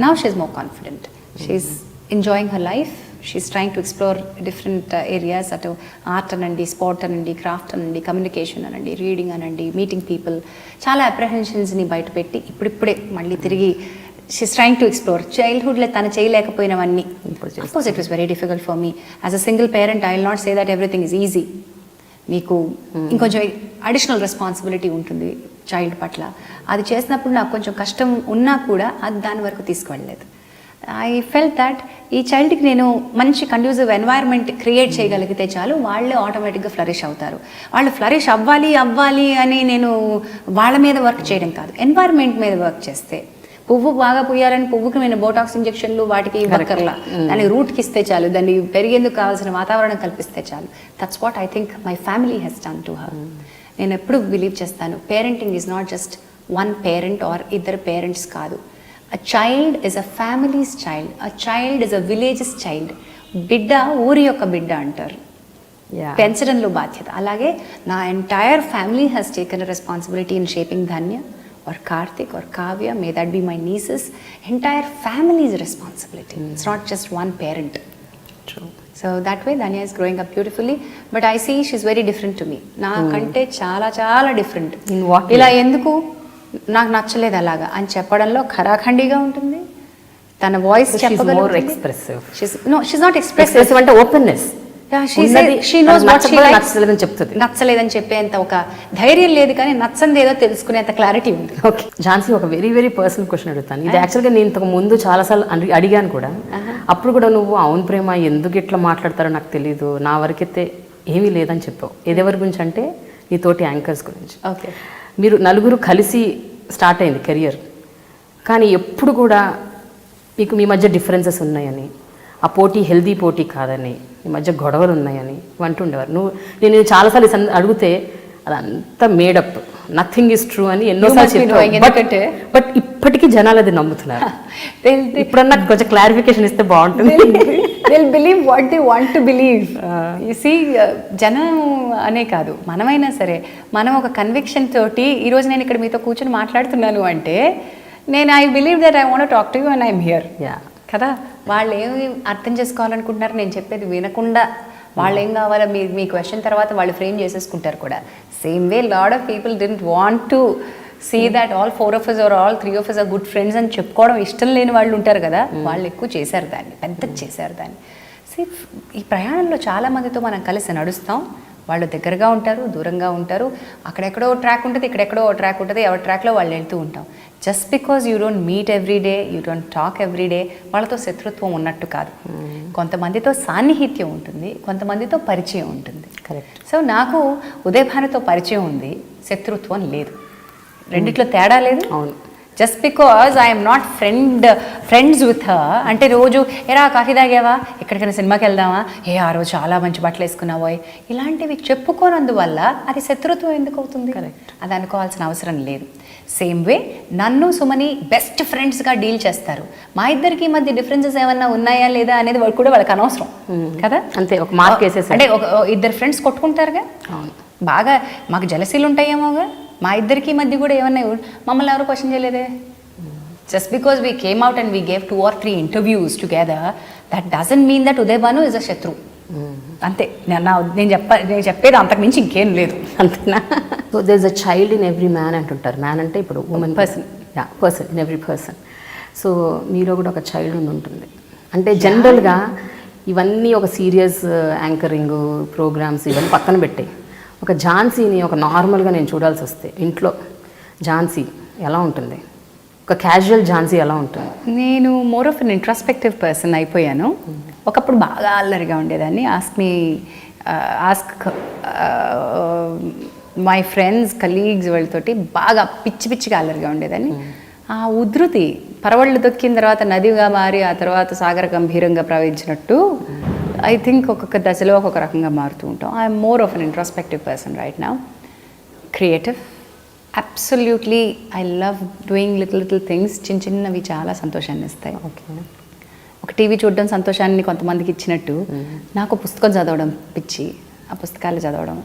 [SPEAKER 2] Now she is more confident, she is enjoying her life, she is trying to explore different areas. అటు ఆర్ట్ అనండి, స్పోర్ట్ అనండి, క్రాఫ్ట్ అనండి, కమ్యూనికేషన్ అనండి, రీడింగ్ అనండి, మీటింగ్ పీపుల్, చాలా అప్రహెన్షన్స్ని బయటపెట్టి ఇప్పుడిప్పుడే మళ్ళీ తిరిగి షీస్ ట్రయింగ్ టు ఎక్స్ప్లోర్. చైల్డ్హుడ్లో తను చేయలేకపోయినవన్నీ. Of course it was very difficult for me as a single parent. I will not say that everything is easy. మీకు ఇంకొంచెం అడిషనల్ రెస్పాన్సిబిలిటీ ఉంటుంది చైల్డ్ పట్ల. అది చేసినప్పుడు నాకు కొంచెం కష్టం ఉన్నా కూడా అది దాని వరకు తీసుకువెళ్ళలేదు. ఐ ఫెల్ట్ దట్ ఈ చైల్డ్కి నేను మంచి కండ్యూసివ్ ఎన్వైర్న్మెంట్ క్రియేట్ చేయగలిగితే చాలు, వాళ్ళే ఆటోమేటిక్గా ఫ్లరిష్ అవుతారు. వాళ్ళు ఫ్లరిష్ అవ్వాలి అని నేను వాళ్ళ మీద వర్క్ చేయడం కాదు, ఎన్వైర్న్మెంట్ మీద వర్క్ చేస్తే. పువ్వు బాగా పూయాలని పువ్వుకి నేను బోటాక్స్ ఇంజెక్షన్లు వాటికి ఇవ్వక్కర్లా, దాన్ని రూట్కి ఇస్తే చాలు, దాన్ని పెరిగేందుకు కావాల్సిన వాతావరణం కల్పిస్తే చాలు. That's what I think my family has done to her. నేను ఎప్పుడు బిలీవ్ చేస్తాను, parenting is not just one parent or ఇద్దరు పేరెంట్స్ కాదు. A child is a family's child, a child is a village's child. బిడ్డ ఊరి యొక్క బిడ్డ అంటారు, పెంచడంలో బాధ్యత. అలాగే నా entire family has taken a responsibility in shaping Dhanya or Karthik or Kavya, may that be my nieces. Entire family's responsibility. It's not just one parent.
[SPEAKER 1] True.
[SPEAKER 2] So that way Dhanya is growing up beautifully, but I see she's very different to me. Na kante చాలా different.
[SPEAKER 1] In what
[SPEAKER 2] ఇలా ఎందుకు నాకు నచ్చలేదు అలాగా అని చెప్పడంలో ఖరాఖండిగా ఉంటుంది. తన voice చెప్పగలుగుతుంది.
[SPEAKER 1] More expressive.
[SPEAKER 2] She's not expressive.
[SPEAKER 1] అంటే openness.
[SPEAKER 2] నచ్చలేదని చెప్పేంత ఒక ధైర్యం లేదు, కానీ నచ్చంది ఏదో తెలుసుకునేంత క్లారిటీ ఉంది.
[SPEAKER 1] ఓకే ఝాన్సీ, ఒక వెరీ వెరీ పర్సనల్ క్వశ్చన్ అడుగుతాను. ఇది యాక్చువల్గా నేను ఇంతకు ముందు చాలాసార్లు అడిగాను కూడా. అప్పుడు కూడా నువ్వు అవును ప్రేమ ఎందుకు ఇట్లా మాట్లాడతారో నాకు తెలీదు, నా వరకైతే ఏమీ లేదని చెప్పావు. ఏదెవరి గురించి అంటే నీ తోటి యాంకర్స్ గురించి.
[SPEAKER 2] ఓకే,
[SPEAKER 1] మీరు నలుగురు కలిసి స్టార్ట్ అయింది కెరియర్, కానీ ఎప్పుడు కూడా మీకు మీ మధ్య డిఫరెన్సెస్ ఉన్నాయని, ఆ పోటీ హెల్దీ పోటీ కాదని, ఈ మధ్య గొడవలు ఉన్నాయని అంటుండేవారు. నేను చాలాసార్లు అడిగితే అదంతా మేడప్, నథింగ్ ఈజ్ ట్రూ అని ఎన్నోసార్లు చెప్పాను. బట్ ఇప్పటికీ జనాలు అది నమ్ముతున్నారు. ఇప్పుడన్నా కొంచెం క్లారిఫికేషన్ ఇస్తే బాగుంటుంది.
[SPEAKER 2] they'll believe what they want to believe. You see, జనం అనే కాదు, మనమైనా సరే మనం ఒక కన్విక్షన్ తోటి ఈరోజు నేను ఇక్కడ మీతో కూర్చొని మాట్లాడుతున్నాను అంటే నేను I believe that I want talk to you and I'm here కదా. వాళ్ళు ఏమి అర్థం చేసుకోవాలనుకుంటున్నారు నేను చెప్పేది వినకుండా, వాళ్ళు ఏం కావాలో మీ క్వశ్చన్ తర్వాత వాళ్ళు ఫ్రేమ్ చేసేసుకుంటారు కూడా. Same way lot of people didn't want to see that all 4 of us or all 3 of us are good friends అని చెప్పుకోవడం ఇష్టం లేని వాళ్ళు ఉంటారు కదా. వాళ్ళు ఎక్కువ చేశారు దాన్ని, పెద్దది చేశారు దాన్ని. ఈ ప్రయాణంలో చాలామందితో మనం కలిసి నడుస్తాం. వాళ్ళు దగ్గరగా ఉంటారు, దూరంగా ఉంటారు, అక్కడెక్కడో ట్రాక్ ఉంటుంది, ఇక్కడెక్కడో ట్రాక్ ఉంటుంది, ఎవరి ట్రాక్లో వాళ్ళు వెళ్తూ ఉంటాం. Just because you don't meet every day, you don't talk every day, వాళ్ళతో శత్రుత్వం ఉన్నట్టు కాదు. కొంతమందితో సాన్నిహిత్యం ఉంటుంది, కొంతమందితో పరిచయం ఉంటుంది.
[SPEAKER 1] కరెక్ట్.
[SPEAKER 2] సో నాకు ఉదయభానుతో పరిచయం ఉంది, శత్రుత్వం లేదు. రెండిట్లో తేడా లేదు.
[SPEAKER 1] అవును.
[SPEAKER 2] Just because I'm not friends with her అంటే రోజు ఎరా కాఫీ తాగావా, ఎక్కడికైనా సినిమాకి వెళ్దామా, ఆ రోజు చాలా మంచి బట్టలు వేసుకున్నావో, ఇలాంటివి చెప్పుకోనందువల్ల అది శత్రుత్వం ఎందుకు అవుతుంది?
[SPEAKER 1] కరెక్ట్.
[SPEAKER 2] అది అనుకోవాల్సిన అవసరం లేదు. సేమ్ వే నన్ను సుమని బెస్ట్ ఫ్రెండ్స్గా డీల్ చేస్తారు. మా ఇద్దరికి మధ్య డిఫరెన్సెస్ ఏమన్నా ఉన్నాయా లేదా అనేది వాళ్ళు కూడా వాళ్ళకి అనవసరం కదా.
[SPEAKER 1] అంతే, ఒక మార్క్ వేసేసి
[SPEAKER 2] అంటే ఇద్దరు ఫ్రెండ్స్ కొట్టుకుంటారుగా, బాగా మాకు జలసీలు ఉంటాయేమోగా. మా ఇద్దరికి మధ్య కూడా ఏమన్నా మమ్మల్ని ఎవరు క్వశ్చన్ చేయలేదే. Just because we came out and we gave 2 or 3 interviews together, that doesn't mean that Uday Bhanu is a శత్రు. అంతే. నేను చెప్పేది అంతకు మించి ఇంకేం లేదు.
[SPEAKER 1] అంతేనా? So so there is a child in every man అంటుంటారు. మ్యాన్ అంటే ఇప్పుడు women person, person in every person. So మీలో కూడా ఒక చైల్డ్ ఉంటుంది. అంటే జనరల్గా ఇవన్నీ ఒక సీరియస్ యాంకరింగ్ ప్రోగ్రామ్స్ ఇవన్నీ పక్కన పెట్టాయి. ఒక ఝాన్సీని ఒక నార్మల్గా నేను చూడాల్సి వస్తే ఇంట్లో ఝాన్సీ ఎలా ఉంటుంది, ఒక క్యాజువల్ ఝాన్సీ ఎలా ఉంటుంది?
[SPEAKER 2] నేను more of an introspective person అయిపోయాను. ఒకప్పుడు బాగా అల్లరిగా ఉండేదాన్ని. ఆస్క్ మై ఫ్రెండ్స్ కలీగ్స్ వాళ్ళతోటి బాగా పిచ్చిగా అల్లరిగా ఉండేదాన్ని. ఆ ఉధృతి పరవళ్ళు దొక్కిన తర్వాత నదిగా మారి ఆ తర్వాత సాగర గంభీరంగా ప్రవహించినట్టు ఐ థింక్ ఒక్కొక్క దశలో ఒక్కొక్క రకంగా మారుతూ ఉంటాం. I'm more of an introspective person right now. Creative, absolutely I love doing little things. చిన్నవి చాలా సంతోషాన్ని ఇస్తాయి.
[SPEAKER 1] ఓకే.
[SPEAKER 2] ఒక టీవీ చూడడం సంతోషాన్ని కొంతమందికి ఇచ్చినట్టు నాకు పుస్తకం చదవడం పిచ్చి. ఆ పుస్తకాలు చదవడం,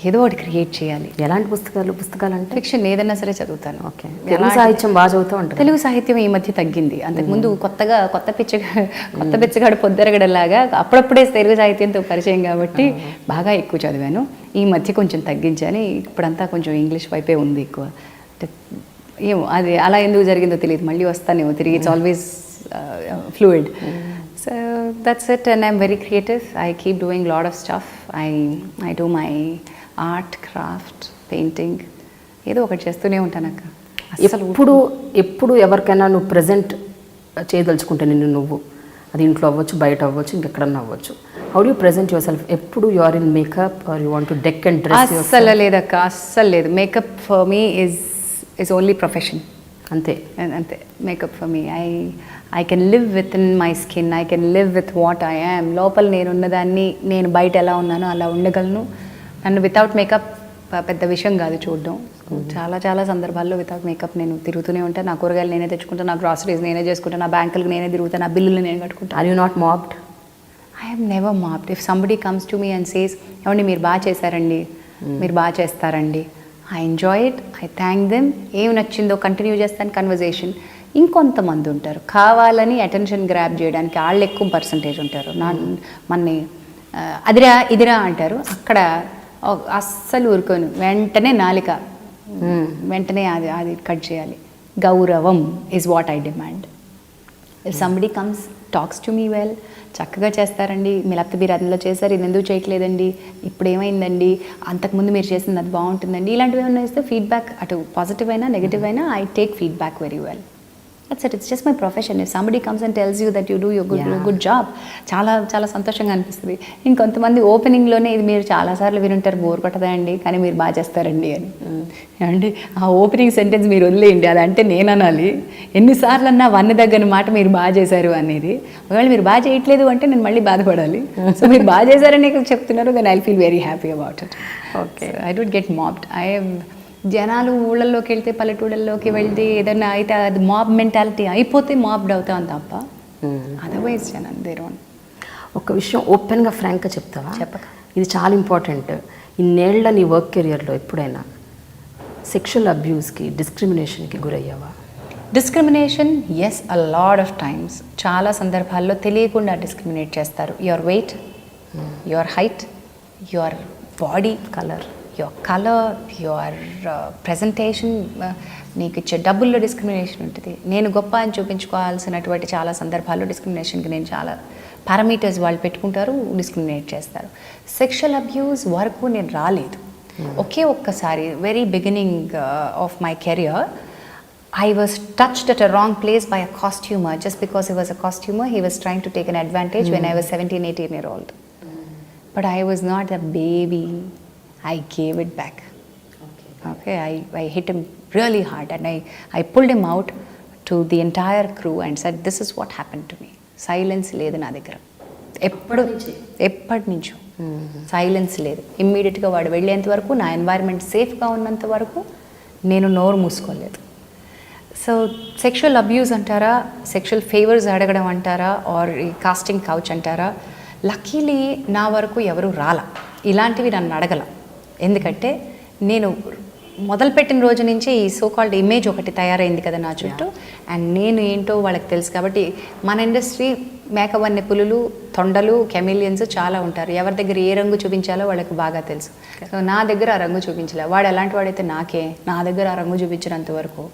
[SPEAKER 2] ఏదో ఒకటి క్రియేట్ చేయాలి.
[SPEAKER 1] ఎలాంటి పుస్తకాలు అంటే?
[SPEAKER 2] ఫిక్షన్ ఏదైనా సరే చదువుతాను.
[SPEAKER 1] ఓకే. తెలుగు సాహిత్యం బాగా చదువుతూ ఉంటాను.
[SPEAKER 2] తెలుగు సాహిత్యం ఈ మధ్య తగ్గింది. అంతకుముందు కొత్త పిచ్చగాడు పొద్దరగడలాగా అప్పుడప్పుడే తెలుగు సాహిత్యంతో పరిచయం కాబట్టి బాగా ఎక్కువ చదివాను. ఈ మధ్య కొంచెం తగ్గించాను. ఇప్పుడంతా కొంచెం ఇంగ్లీష్ వైపే ఉంది ఎక్కువ. ఏమో అది అలా ఎందుకు జరిగిందో తెలియదు. మళ్ళీ వస్తానేమో తిరిగి. It's always fluid. So that's it, and I'm very creative. I keep doing a lot of stuff. I do my art, craft, painting. ఏదో ఒకటి చేస్తూనే ఉంటాను అక్క.
[SPEAKER 1] ఎప్పుడు ఎవరికైనా నువ్వు ప్రజెంట్ చేయదలుచుకుంటే నువ్వు అది ఇంట్లో అవ్వచ్చు, బయట అవ్వచ్చు, ఇంకెక్కడన్నా అవ్వచ్చు, how do you present yourself? ఎప్పుడు you are in makeup are you want to deck and dress?
[SPEAKER 2] అస్సలు లేదక్క, అస్సలు లేదు. Makeup for me is only profession. అంతే. Makeup for me, I can live with in my skin, I can live with what I am. లోపల నేనున్నదాన్ని నేను బయట ఎలా ఉన్నానో అలా ఉండగలను. నన్ను వితౌట్ మేకప్ పెద్ద విషయం కాదు చూడడం. చాలా సందర్భాల్లో వితౌట్ మేకప్ నేను తిరుగుతూనే ఉంటాను. నా కూరగాయలు నేనే తెచ్చుకుంటాను, నా గ్రాసరీస్ నేనే చేసుకుంటాను, నా బ్యాంకులకు నేనే తిరుగుతాను, నా బిల్లులు నేను కట్టుకుంటాను.
[SPEAKER 1] Are you not mobbed?
[SPEAKER 2] I have never mobbed. If somebody comes to me and says, ఏమండి మీరు బాగా చేశారండి, మీరు బాగా చేస్తారండి, I enjoy it, I thank them. ఏం నచ్చిందో కంటిన్యూ చేస్తాను కన్వర్జేషన్. ఇంకొంతమంది ఉంటారు కావాలని అటెన్షన్ గ్రాప్ చేయడానికి, వాళ్ళు ఎక్కువ పర్సంటేజ్ ఉంటారు. మన్ని అదిరా ఇదిరా అంటారు. అక్కడ అస్సలు ఊరుకోను, వెంటనే నాలిక వెంటనే అది కట్ చేయాలి. గౌరవం is what I demand. If somebody comes talks to me well, చక్కగా చేస్తారండి, మీ లేకపోతే మీరు అందులో చేశారు, ఇది ఎందుకు చేయట్లేదండి, ఇప్పుడు ఏమైందండి, అంతకుముందు మీరు చేసింది అది బాగుంటుందండి, ఇలాంటివి ఏమైనా ఇస్తే ఫీడ్బ్యాక్, అటు పాజిటివ్ అయినా నెగిటివ్ అయినా I take feedback very well. That's it. It's just my profession. If somebody comes and tells you that you do your good job, చాలా సంతోషంగా అనిపిస్తుంది. ఇంకొంతమంది ఓపెనింగ్లోనే ఇది మీరు చాలాసార్లు వినుంటారు, బోర్ కొట్టదా అండి కానీ మీరు బాగా చేస్తారండి అని. అండి ఆ ఓపెనింగ్ సెంటెన్స్ మీరు వదిలేయండి, అదంటే నేను అనాలి. ఎన్నిసార్లు అన్నా వన్న దగ్గర మాట మీరు బాగా చేశారు అనేది. ఒకవేళ మీరు బాగా చేయట్లేదు అంటే నేను మళ్ళీ బాధపడాలి. సో మీరు బాగా చేశారని చెప్తున్నారు, then I feel very happy about it. Okay, I don't get mobbed. జనాలు ఊళ్ళల్లోకి వెళ్తే, పల్లెటూళ్ళల్లోకి వెళ్తే ఏదైనా అయితే అది మాబ్ మెంటాలిటీ అయిపోతే మాబ్డ్ అవుతాం తప్ప అదర్వైజ్ జనాలు దేర్ ఓన్.
[SPEAKER 1] ఒక విషయం ఓపెన్గా ఫ్రాంక్గా చెప్తావా?
[SPEAKER 2] చెప్పక.
[SPEAKER 1] ఇది చాలా ఇంపార్టెంట్. ఇన్నేళ్ల నీ వర్క్ కెరియర్లో ఎప్పుడైనా సెక్షువల్ అబ్యూస్కి, డిస్క్రిమినేషన్కి గురయ్యావా?
[SPEAKER 2] Discrimination, yes, a lot of times. చాలా సందర్భాల్లో తెలియకుండా డిస్క్రిమినేట్ చేస్తారు. Your weight, your height, your body colour, your presentation, నీకు ఇచ్చే డబ్బుల్లో డిస్క్రిమినేషన్ ఉంటుంది. నేను గొప్ప అని చూపించుకోవాల్సినటువంటి చాలా సందర్భాల్లో డిస్క్రిమినేషన్కి నేను చాలా పారామీటర్స్ వాళ్ళు పెట్టుకుంటారు, డిస్క్రిమినేట్ చేస్తారు. సెక్షువల్ అబ్యూస్ వరకు నేను రాలేదు. ఒక్కసారి very beginning of my career I was touched at a wrong place by a costumer. Just because he was a costumer, he was trying to take an advantage when I was 17-18-year-old. But I was not a baby. I gave it back. Okay, I hit him really hard and I pulled him out to the entire crew and said, this is what happened to me. Silence లేదు నా దగ్గర ఎప్పటి నుంచో సైలెన్స్ లేదు. ఇమ్మీడియట్గా వాడు వెళ్ళేంత వరకు, నా ఎన్వైర్న్మెంట్ సేఫ్గా ఉన్నంత వరకు నేను నోరు మూసుకోలేదు. సో సెక్షువల్ అబ్యూస్ అంటారా, సెక్షువల్ ఫేవర్స్ అడగడం అంటారా, ఆర్ ఈ కాస్టింగ్ కౌచ్ అంటారా, లక్కీలీ నా వరకు ఎవరు రాలా, ఇలాంటివి నన్ను అడగల. ఎందుకంటే నేను మొదలుపెట్టిన రోజు నుంచి ఈ సోకాల్డ్ ఇమేజ్ ఒకటి తయారైంది కదా నా చుట్టూ, అండ్ నేను ఏంటో వాళ్ళకి తెలుసు. కాబట్టి మన ఇండస్ట్రీ మేకవన్నె పులులు, తొండలు, కెమిలియన్స్ చాలా ఉంటారు. ఎవరి దగ్గర ఏ రంగు చూపించాలో వాళ్ళకి బాగా తెలుసు. సో నా దగ్గర ఆ రంగు చూపించలే. వాడు ఎలాంటి వాడైతే నా దగ్గర ఆ రంగు చూపించినంత వరకు.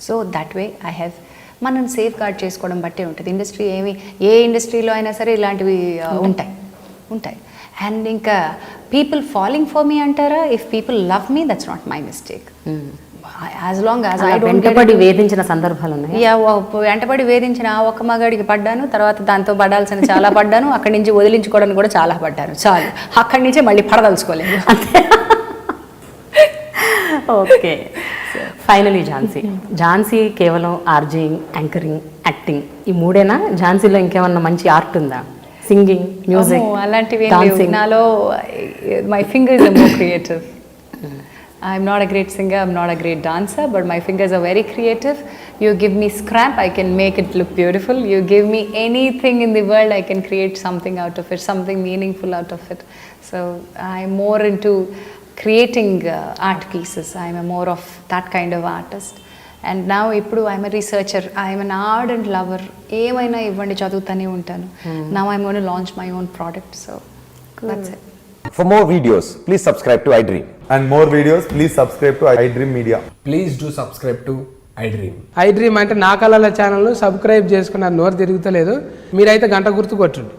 [SPEAKER 2] So that way I have మనం సేఫ్ గార్డ్ చేసుకోవడం బట్టే ఉంటుంది. ఇండస్ట్రీ ఏ ఇండస్ట్రీలో అయినా సరే ఇలాంటివి ఉంటాయి. అండ్ ఇంకా పీపుల్ ఫాలోయింగ్ ఫర్ మీ అంటారా, if people love me that's not my mistake. As long as I don't
[SPEAKER 1] వెంటపడి వేధించిన సందర్భాలు ఉన్నాయి.
[SPEAKER 2] వెంటపడి వేధించిన ఆ ఒక్క మగాడికి పడ్డాను, తర్వాత దాంతో పడాల్సిన చాలా పడ్డాను, అక్కడి నుంచి వదిలించుకోవడానికి కూడా చాలా పడ్డాను. చాలు, అక్కడి నుంచే మళ్ళీ పడదలుచుకోలేదు.
[SPEAKER 1] ఓకే, ఫైనలీ ఝాన్సీ కేవలం ఆర్జేయింగ్, యాంకరింగ్, యాక్టింగ్ ఈ మూడేనా? ఝాన్సీలో ఇంకేమన్నా మంచి ఆర్ట్ ఉందా? సింగింగ్, మ్యూజిక్
[SPEAKER 2] అలాంటివి నాలో my fingers are more creative. I'm not a great singer, I'm not a great dancer, but my fingers are very creative. You give me scrap, I can make it look beautiful. You give me anything in the world, I can create something out of it, something meaningful out of it. So I'm more into creating art pieces. I'm a more of that kind of artist. And now ippudu I'm a researcher, I'm an ardent lover. Emaina ivvandi chaduvutane untanu. Now I'm going to launch my own product, so that's it.
[SPEAKER 3] For more videos, please subscribe to iDream.
[SPEAKER 4] And more videos, please subscribe to iDream Media.
[SPEAKER 5] Please do subscribe to iDream.
[SPEAKER 6] iDream అంటే నా కళల ఛానల్ను సబ్స్క్రైబ్ చేసుకున్నారు, నోరు తిరుగుతలేదు. మీరైతే గంట గుర్తు కొట్టండి.